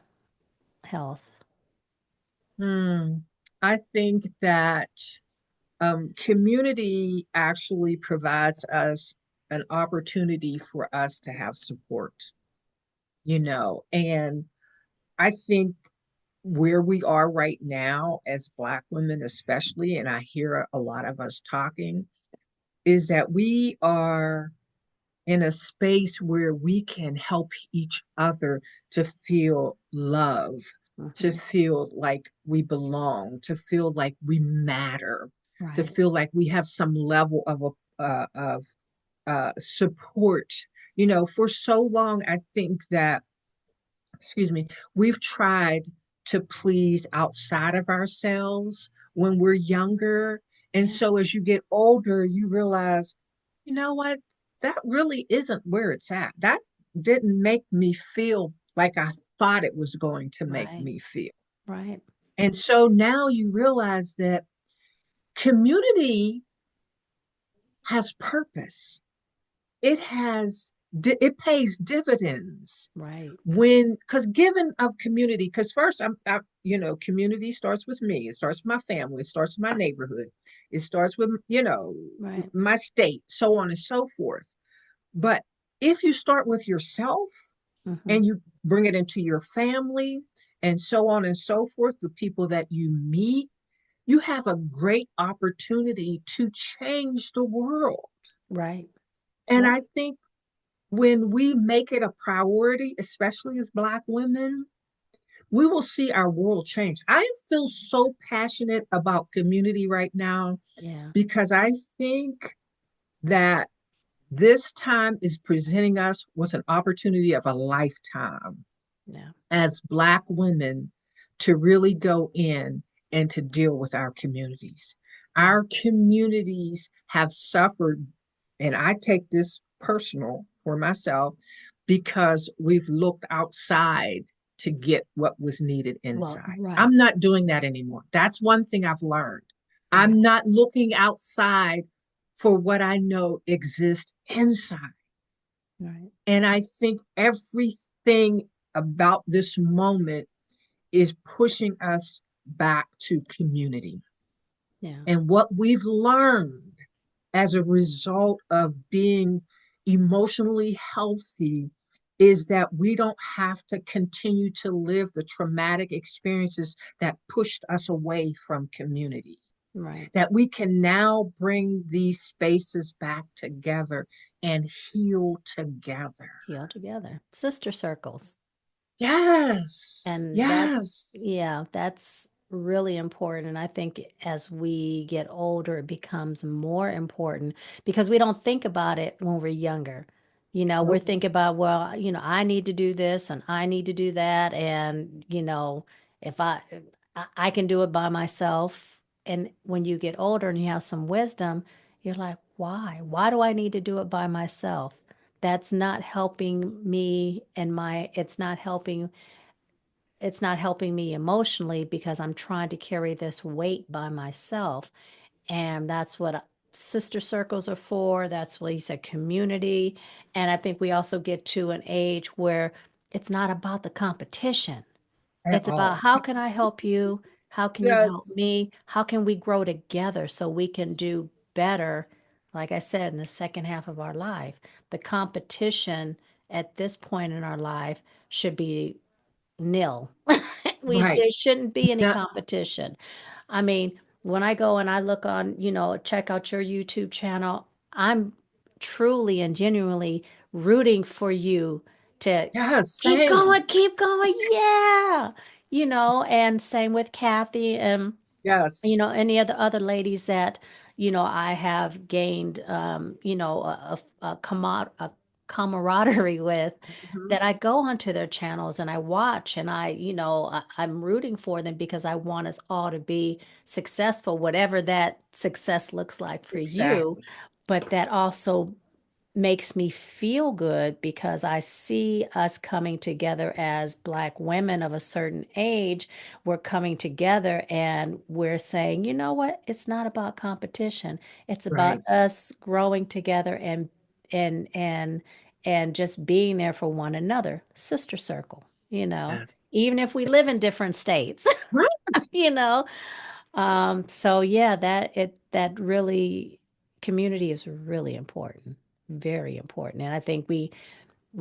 health? Hmm. I think that community actually provides us an opportunity for us to have support, and I think where we are right now as Black women, especially, and I hear a lot of us talking, is that we are in a space where we can help each other to feel love, to Hmm. feel like we belong, to feel like we matter, to Right. feel like we have some level of support. For so long, I think that, excuse me, we've tried to please outside of ourselves when we're younger. And Yeah. so as you get older, you realize, you know what? That really isn't where it's at. That didn't make me feel like I thought it was going to make Right. me feel. Right. And so now you realize that community has purpose. It pays dividends Right. when, because given of community, because first community starts with me, it starts with my family, it starts with my neighborhood, it starts with Right. my state, so on and so forth. But if you start with yourself Hmm. and you bring it into your family and so on and so forth, the people that you meet, you have a great opportunity to change the world. Right. And Yeah. I think when we make it a priority, especially as Black women, we will see our world change. I feel so passionate about community right now Yeah. because I think that this time is presenting us with an opportunity of a lifetime Yeah. as Black women to really go in and to deal with our communities. Yeah. Our communities have suffered, and I take this personal for myself because we've looked outside to get what was needed Well, inside. right. I'm not doing that anymore. That's one thing I've learned. Right. I'm not looking outside for what I know exists inside. Right. And I think everything about this moment is pushing us back to community. Yeah. And what we've learned as a result of being emotionally healthy is that we don't have to continue to live the traumatic experiences that pushed us away from community. Right. That we can now bring these spaces back together and heal together. Heal together. Sister circles. Yes, And yes, that's really important. And I think as we get older, it becomes more important because we don't think about it when we're younger. We're nope, thinking about, well, I need to do this and I need to do that. And, if I can do it by myself. And when you get older and you have some wisdom, you're like, why? Why do I need to do it by myself? That's not helping me and it's not helping me emotionally because I'm trying to carry this weight by myself. And that's what sister circles are for. That's what you said, community. And I think we also get to an age where it's not about the competition. at It's about all. how can I help you? How can you help Yes, me? How can we grow together so we can do better? Like I said, in the second half of our life, the competition at this point in our life should be nil. right. There shouldn't be any No, competition. I mean, when I go and I look on, check out your YouTube channel, I'm truly and genuinely rooting for you to yes, same. keep going. Yeah. And same with Kathy and Yes. any of the other ladies that, I have gained, a camaraderie with, Mhm. that I go onto their channels and I watch and I'm rooting for them because I want us all to be successful, whatever that success looks like for you. Exactly. But that also makes me feel good because I see us coming together as Black women of a certain age. We're coming together and we're saying, you know what? It's not about competition. It's about Right. us growing together and and and just being there for one another. Sister circle, Yeah. even if we live in different states, Right. you know. So yeah, that really community is really important, very important. And I think we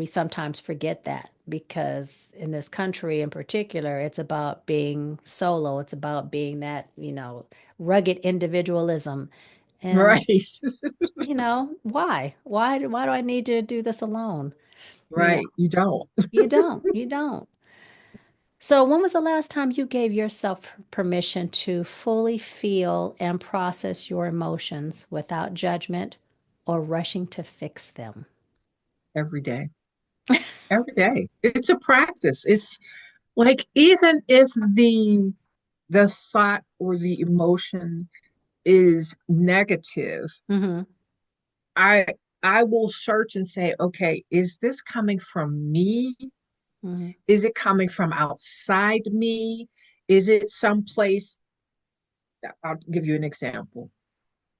sometimes forget that because in this country in particular, it's about being solo. It's about being that, rugged individualism. And Right. why? Why do I need to do this alone? Right. You don't. You don't. You don't. So, when was the last time you gave yourself permission to fully feel and process your emotions without judgment or rushing to fix them? Every day. Every day. It's a practice. It's Like even if the thought or the emotion is negative, Mm-hmm. I I will search and say, okay, is this coming from me? Mm-hmm. Is it coming from outside me? Is it someplace? I'll give you an example.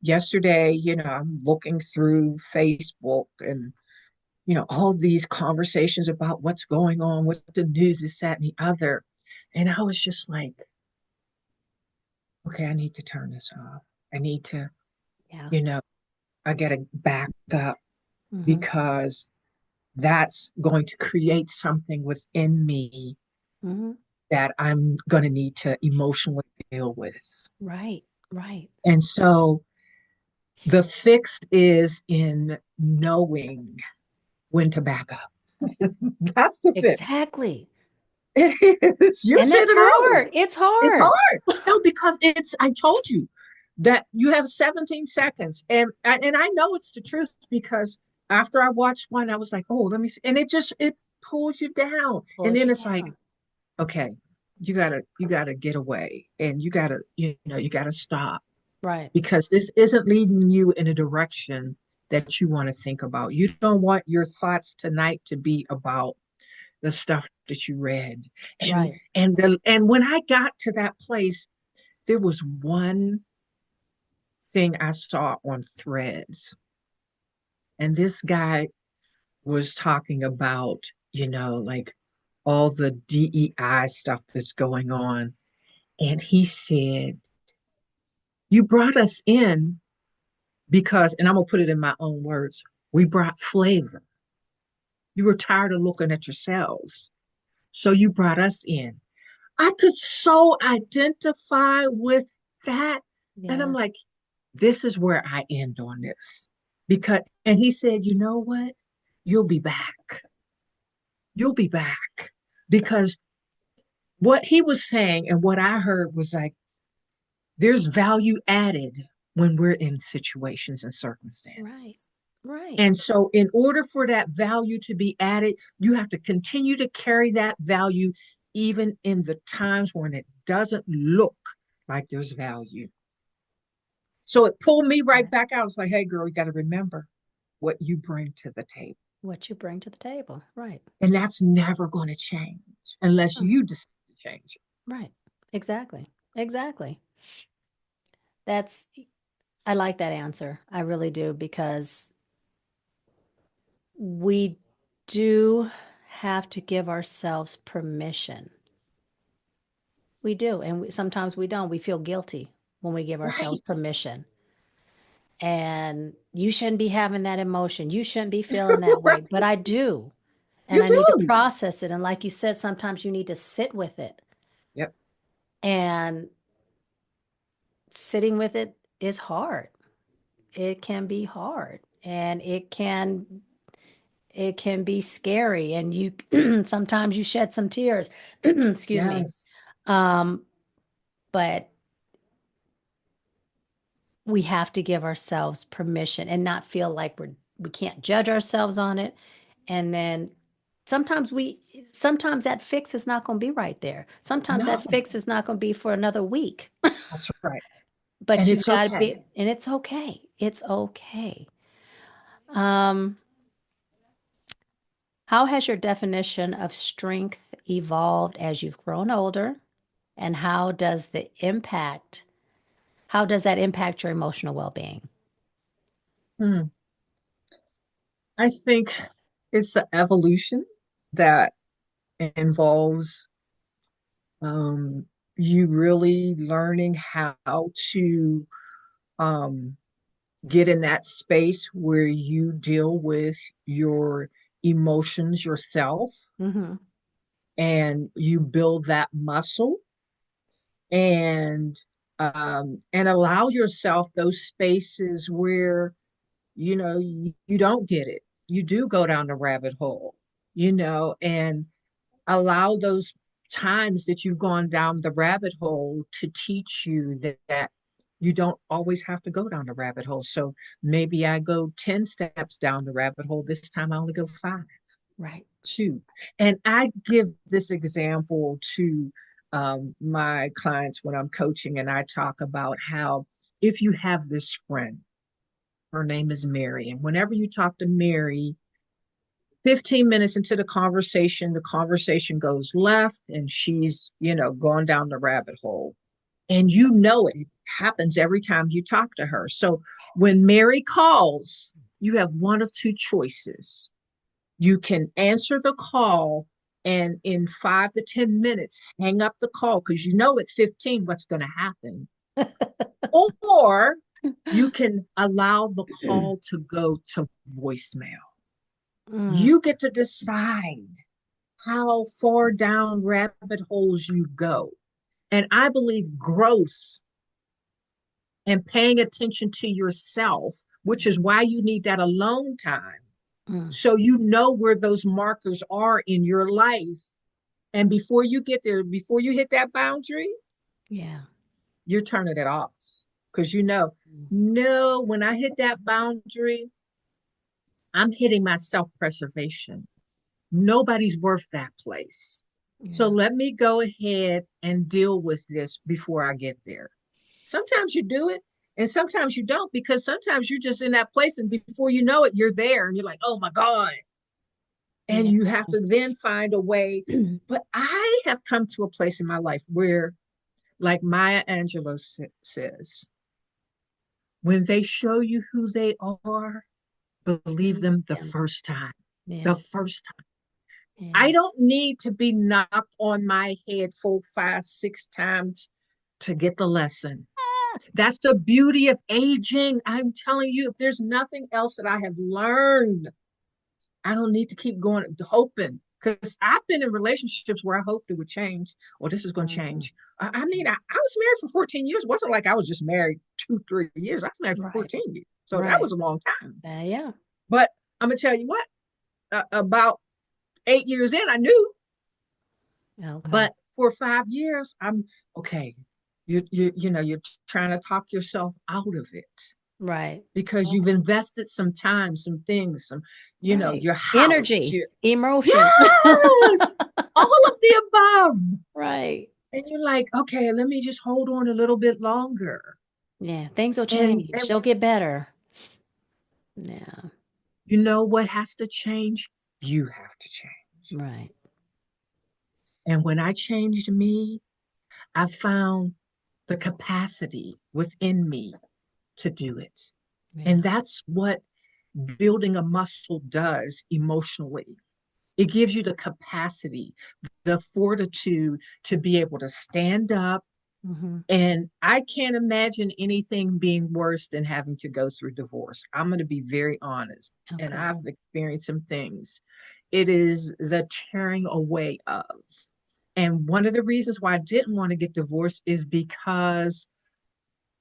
Yesterday, I'm looking through Facebook and, all these conversations about what's going on, what the news is, that, and the other. And I was just like, okay, I need to turn this off. I need to, Yeah. you know, I got to back up Mm-hmm. because that's going to create something within me Mm-hmm. that I'm going to need to emotionally deal with. Right. Right. And so the fix is in knowing when to back up. That's the fix. Exactly. It is. You And said that's it earlier. hard. It's It's hard. hard. No, because I told you that you have 17 seconds. And I know it's the truth because after I watched one, I was like, oh, let me see. And it pulls you down. And Pulls then you it's like, down. okay, you gotta get away and you gotta stop Right. because this isn't leading you in a direction that you want to think about. You don't want your thoughts tonight to be about the stuff that you read. And Right. and when I got to that place, there was one thing I saw on Threads, and this guy was talking about, like all the DEI stuff that's going on. And he said, you brought us in because, and I'm gonna put it in my own words, we brought flavor. You were tired of looking at yourselves. So you brought us in. I could so identify with that. And I'm Yeah. like, this is where I end on this. And he said, you know what? You'll be back. You'll be back. Because what he was saying and what I heard was like, there's value added when we're in situations and Right. circumstances. Right. And so, in order for that value to be added, you have to continue to carry that value even in the times when it doesn't look like there's value. So, it pulled me right Right. back out. It's like, hey, girl, you got to remember what you bring to the table. What you bring to the table. Right. And that's never going to change unless Oh, you decide to change it. right. Exactly. Exactly. That's, I like that answer. I really do because we do have to give ourselves permission. We do. And sometimes we don't. We feel guilty when we give ourselves Right. permission. And you shouldn't be having that emotion. You shouldn't be feeling that way. But Right. I do. And You I need to do. process it. And like you said, sometimes you need to sit with it. Yep. And sitting with it is hard. It can be hard. And it can be scary. And you sometimes you shed some tears. Excuse me. Yes. Um, but we have to give ourselves permission and not feel like we can't judge ourselves on it. And then sometimes sometimes that fix is not going to be right there. Sometimes that No, fix is not going to be for another week. that's right. And But you it's got to okay. be, and it's okay. It's okay. Um, how has your definition of strength evolved as you've grown older? And how does that impact your emotional well-being? Hmm. I think it's an evolution that involves um, you really learning how to um, get in that space where you deal with your emotions yourself Mm-hmm. and you build that muscle and and allow yourself those spaces where you don't get it. You do go down the rabbit hole, and allow those times that you've gone down the rabbit hole to teach you that you don't always have to go down the rabbit hole. So maybe I go 10 steps down the rabbit hole. This time I only go five. Right. Shoot. And I give this example to my clients when I'm coaching, and I talk about how if you have this friend, her name is Mary, and whenever you talk to Mary, 15 minutes into the conversation goes left and she's, gone down the rabbit hole. And it happens every time you talk to her. So when Mary calls, you have one of two choices. You can answer the call and in 5 to 10 minutes hang up the call because you know at 15 what's going to happen. Or you can allow the call to go to voicemail. Mm, You get to decide how far down rabbit holes you go. And I believe growth and paying attention to yourself, which is why you need that alone time. mm, So you know where those markers are in your life. And before you get there, before you hit that boundary, yeah. you're turning it off. Because Mm, no, when I hit that boundary, I'm hitting my self preservation. Nobody's worth that place. So yeah. let me go ahead and deal with this before I get there. Sometimes you do it and sometimes you don't because sometimes you're just in that place and before you know it, you're there and you're like, oh my God. And Yeah. you have to then find a way. But I have come to a place in my life where, like Maya Angelou says, when they show you who they are, believe Believe them the them. first time. The Yes. first time. I Yeah. don't need to be knocked on my head 4, 5, 6 times to get the lesson. That's the beauty of aging. I'm telling you, if there's nothing else that I have learned, I don't need to keep going hoping. Because I've been in relationships where I hoped it would change, or this is going to Mhm. change. I mean, I was married for 14 years. It wasn't like I was just married 2, 3 years. I was married for Right. 14 years. So that Right. was a long time. Yeah. But I'm going to tell you what, about 8 years in, I knew. Okay. But for 5 years, I'm okay. You're trying to talk yourself out of it Right. because you've invested some time, some things, Right. your house, Energy, your emotions. yes, all of the above. Right. And you're like, okay, let me just hold on a little bit longer. Yeah. Things will And change. They'll get better. Yeah. you know what has to change? You have to change. Right. And when I changed me, I found the capacity within me to do it. And Yeah. that's what building a muscle does emotionally. It gives you the capacity, the fortitude to be able to stand up. Hmm. And I can't imagine anything being worse than having to go through divorce. I'm going to be very honest. And Okay. I've experienced some things. It is the tearing away of. And one of the reasons why I didn't want to get divorced is because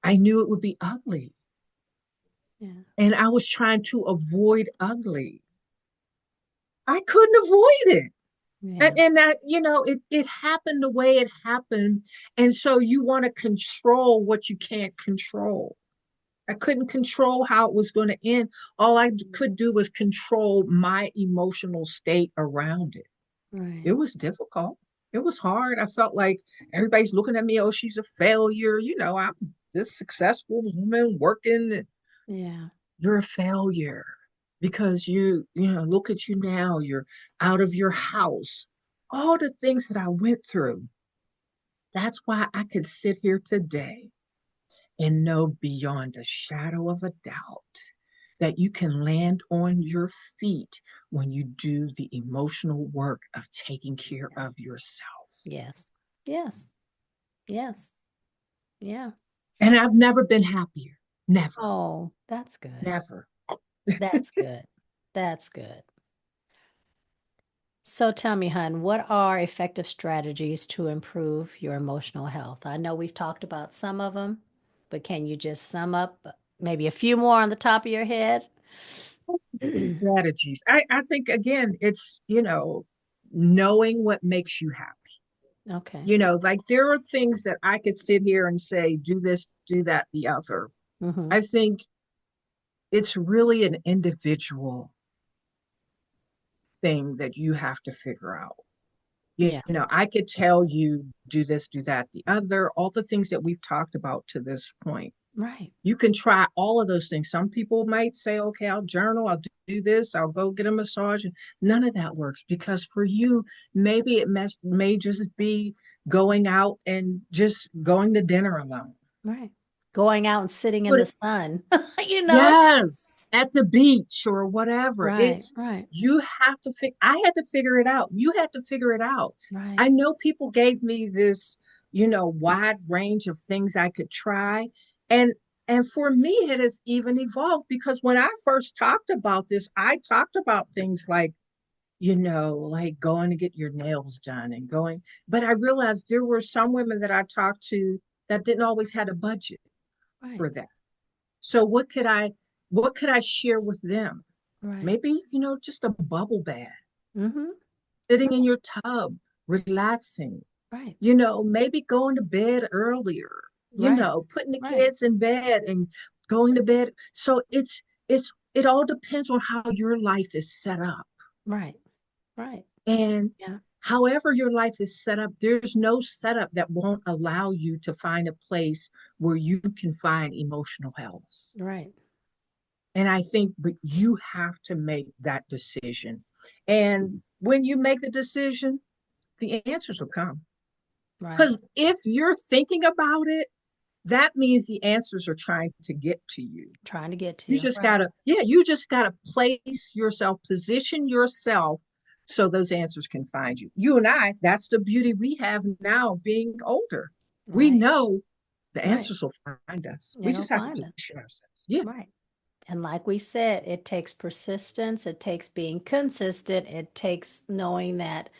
I knew it would be ugly. Yeah. And I was trying to avoid ugly. I couldn't avoid it. Yeah. And that, it happened the way it happened. And so you want to control what you can't control. I couldn't control how it was going to end. All I could do was control my emotional state around it. Right. It was difficult. It was hard. I felt like everybody's looking at me, oh, she's a failure. I'm this successful woman working. Yeah. You're a failure because look at you now. You're out of your house. All the things that I went through. That's why I could sit here today and know beyond a shadow of a doubt that you can land on your feet when you do the emotional work of taking care of yourself. Yes. Yes. Yes. Yeah. And I've never been happier. Never, Oh, that's good. never. That's good. That's good. So tell me, hon, what are effective strategies to improve your emotional health? I know we've talked about some of them, but can you just sum up maybe a few more on the top of your head? Strategies. I think, again, it's, knowing what makes you happy. Okay. Like there are things that I could sit here and say, do this, do that, the other. Mm-hmm. I think it's really an individual thing that you have to figure out. Yeah. I could tell you do this, do that, the other, all the things that we've talked about to this point. Right. You can try all of those things. Some people might say, okay, I'll journal, I'll do this, I'll go get a massage. None of that works because for you, maybe may just be going out and just going to dinner alone. Right. Going out and sitting in But the sun, you know? yes, at the beach or whatever. Right. It's Right. you have to I had to figure it out. You had to figure it out. Right. I know people gave me this, wide range of things I could try. And and for me, it has even evolved because when I first talked about this, I talked about things like, like going to get your nails done and going. But I realized there were some women that I talked to that didn't always have a budget Right. for that. So what could I share with them? Right. Maybe, just a bubble bath, Mm-hmm. sitting in your tub, relaxing, Right. maybe going to bed earlier, Right. putting the Right. kids in bed and going to bed. So it all depends on how your life is set up. Right. Right. And Yeah. however your life is set up, there's no setup that won't allow you to find a place where you can find emotional health. Right. And I think, but you have to make that decision. And when you make the decision, the answers will come. Right. Because if you're thinking about it, that means the answers are trying to get to you. Trying to get to You you. just Right. gotta, yeah, you just gotta place yourself, position yourself so those answers can find you. You and I, that's the beauty we have now being older. We Right. know the Right. answers will find us. We It'll just have to find us. position ourselves. Yeah. Right. And like we said, it takes persistence, it takes being consistent, it takes knowing that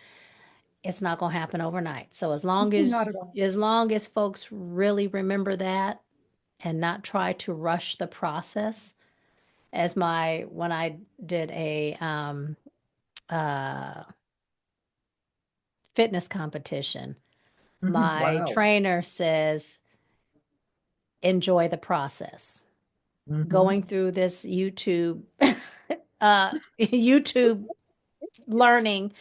it's not going to happen overnight. So Not at all. as long as folks really remember that and not try to rush the process, as my when I did a uh, fitness competition, my Wow. trainer says enjoy the process. Hmm. Going through this YouTube learning,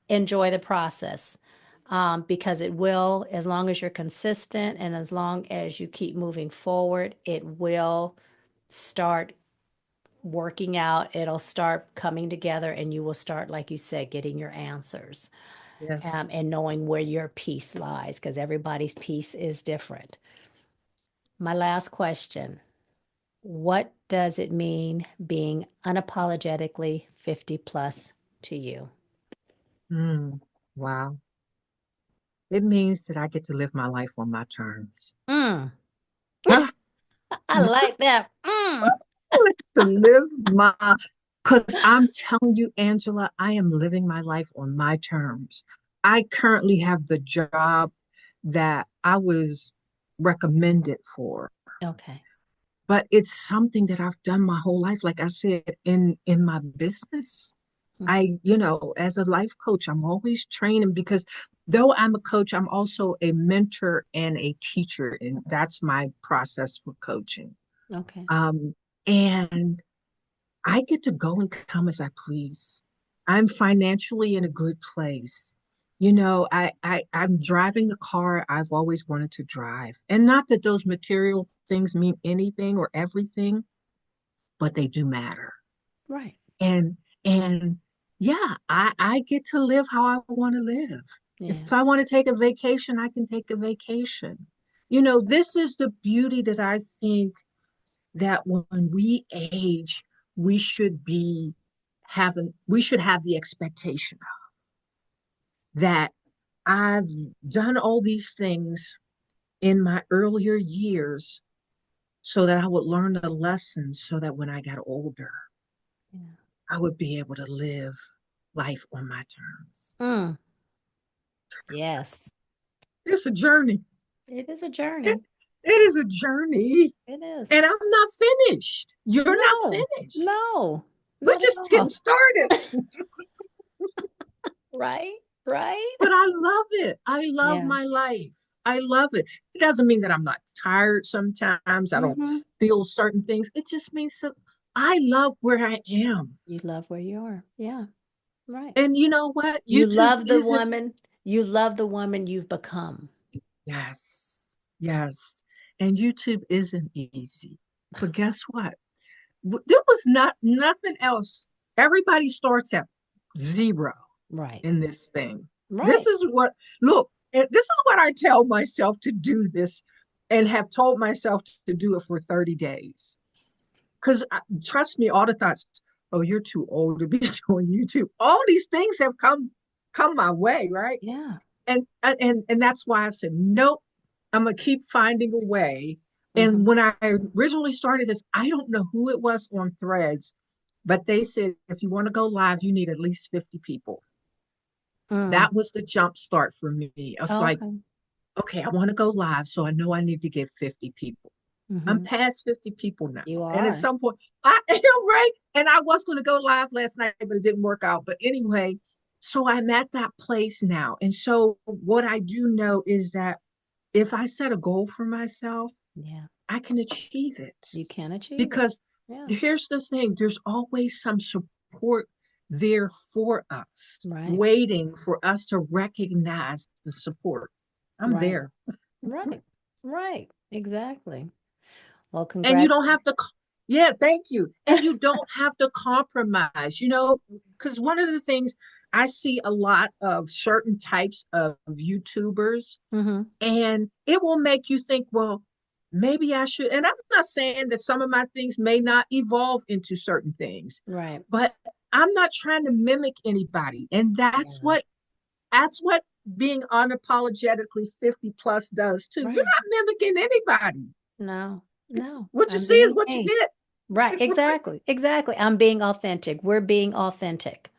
enjoy the process, because it will, as long as you're consistent and as long as you keep moving forward, it will start working out. It'll start coming together, and you will start, like you said, getting your answers, Yes. and knowing where your peace lies, because everybody's peace is different. My last question: what does it mean being unapologetically 50 plus to you? Mm. Wow. It means that I get to live my life on my terms. Mm, Huh? I like that. Mm. To live because I'm telling you, Angela, I am living my life on my terms. I currently have the job that I was recommended for, Okay. but it's something that I've done my whole life. Like I said, in my business, Mm. as a life coach, I'm always training because though I'm a coach, I'm also a mentor and a teacher, and that's my process for coaching. Okay. Um, and I get to go and come as I please. I'm financially in a good place. I'm driving the car I've always wanted to drive. And not that those material things mean anything or everything, but they do matter. Right. And and yeah, I get to live how I want to live. Yeah. If I want to take a vacation, I can take a vacation. This is the beauty that I think that when we age, we should be we should have the expectation that I've done all these things in my earlier years so that I would learn the lessons so that when I got older, Yeah. I would be able to live life on my terms. Mm. Yes. It's a journey. It is a It, journey. it is a journey. It is. And I'm not finished. You're not No. finished. No. We're Not at just getting all. started. Right. Right. But I love it. I love Yeah. my life. I love it. It doesn't mean that I'm not tired sometimes. I don't Mm-hmm. feel certain things. It just means that I love where I am. You love where you are. Yeah. Right. And you know what? You YouTube love the isn't, woman. You love the woman you've become. yes, yes. And YouTube isn't easy. But guess what? There was not nothing else. Everybody starts at zero Right. in this thing. This Right. is what, look, this is what I tell myself to do this and have told myself to do it for 30 days. Because trust me, all the thoughts, oh, you're too old to be doing YouTube. All these things have come my way, right? Yeah. And that's why I said, nope, I'm gonna keep finding a way. And Mm-hmm. when I originally started this, I don't know who it was on Threads, but they said if you want to go live, you need at least 50 people. Mm. That was the jump start for me. I was like, Okay. okay, I want to go live, so I know I need to get 50 people. I'm Mm-hmm. past 50 people now. You And at are. some point, I am right. And I was going to go live last night, but it didn't work out. But anyway, so I'm at that place now. And so what I do know is that if I set a goal for myself, Yeah. I can achieve it. You can achieve it. Because Yeah. here's the thing, there's always some support there for us, Right. waiting for us to recognize the support. I'm Right. there. Right. Right. Exactly. Well, And you congrats. don't have to, yeah, thank you. And you don't have to compromise, because one of the things I see a lot of certain types of YouTubers, Mm-hmm. and it will make you think, well, maybe I should. And I'm not saying that some of my things may not evolve into certain things, Right. but I'm not trying to mimic anybody. And Yeah. that's what being unapologetically 50 plus does too. You're Right. not mimicking anybody. No. No. What you I'm see is being what you me. get. Right. Exactly. Exactly. I'm being authentic. We're being authentic.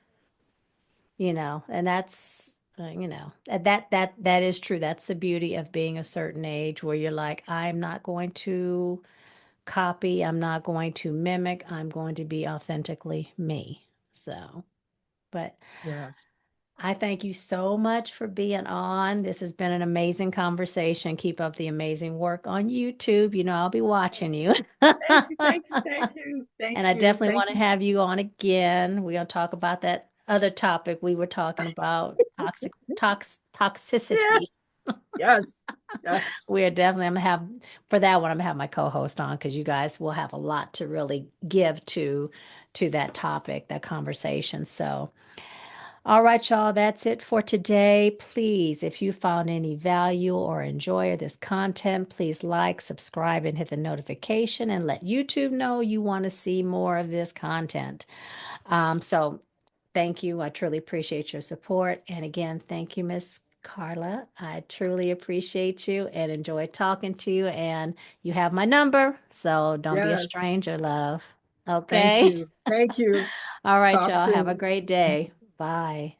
And that's that is true. That's the beauty of being a certain age where you're like, I'm not going to copy, I'm not going to mimic, I'm going to be authentically me. So, but Yes. I thank you so much for being on. This has been an amazing conversation. Keep up the amazing work on YouTube. I'll be watching you. Thank you, thank you, thank you, thank And I you, definitely thank want to you. have you on again. We're going to talk about that other topic we were talking about, Yeah, toxicity. yes, yes, We're definitely, I'm gonna have, for that one, I'm gonna have my co-host on because you guys will have a lot to really give to that topic, that conversation. So, all right, y'all, that's it for today. Please, if you found any value or enjoy this content, please like, subscribe, and hit the notification and let YouTube know you want to see more of this content. So thank you. I truly appreciate your support. And again, thank you, Miss Carla. I truly appreciate you and enjoy talking to you. And you have my number, so don't be a yes. stranger, love. Thank Okay? you, thank you. All right, Talk y'all. Have a soon. great day. Bye.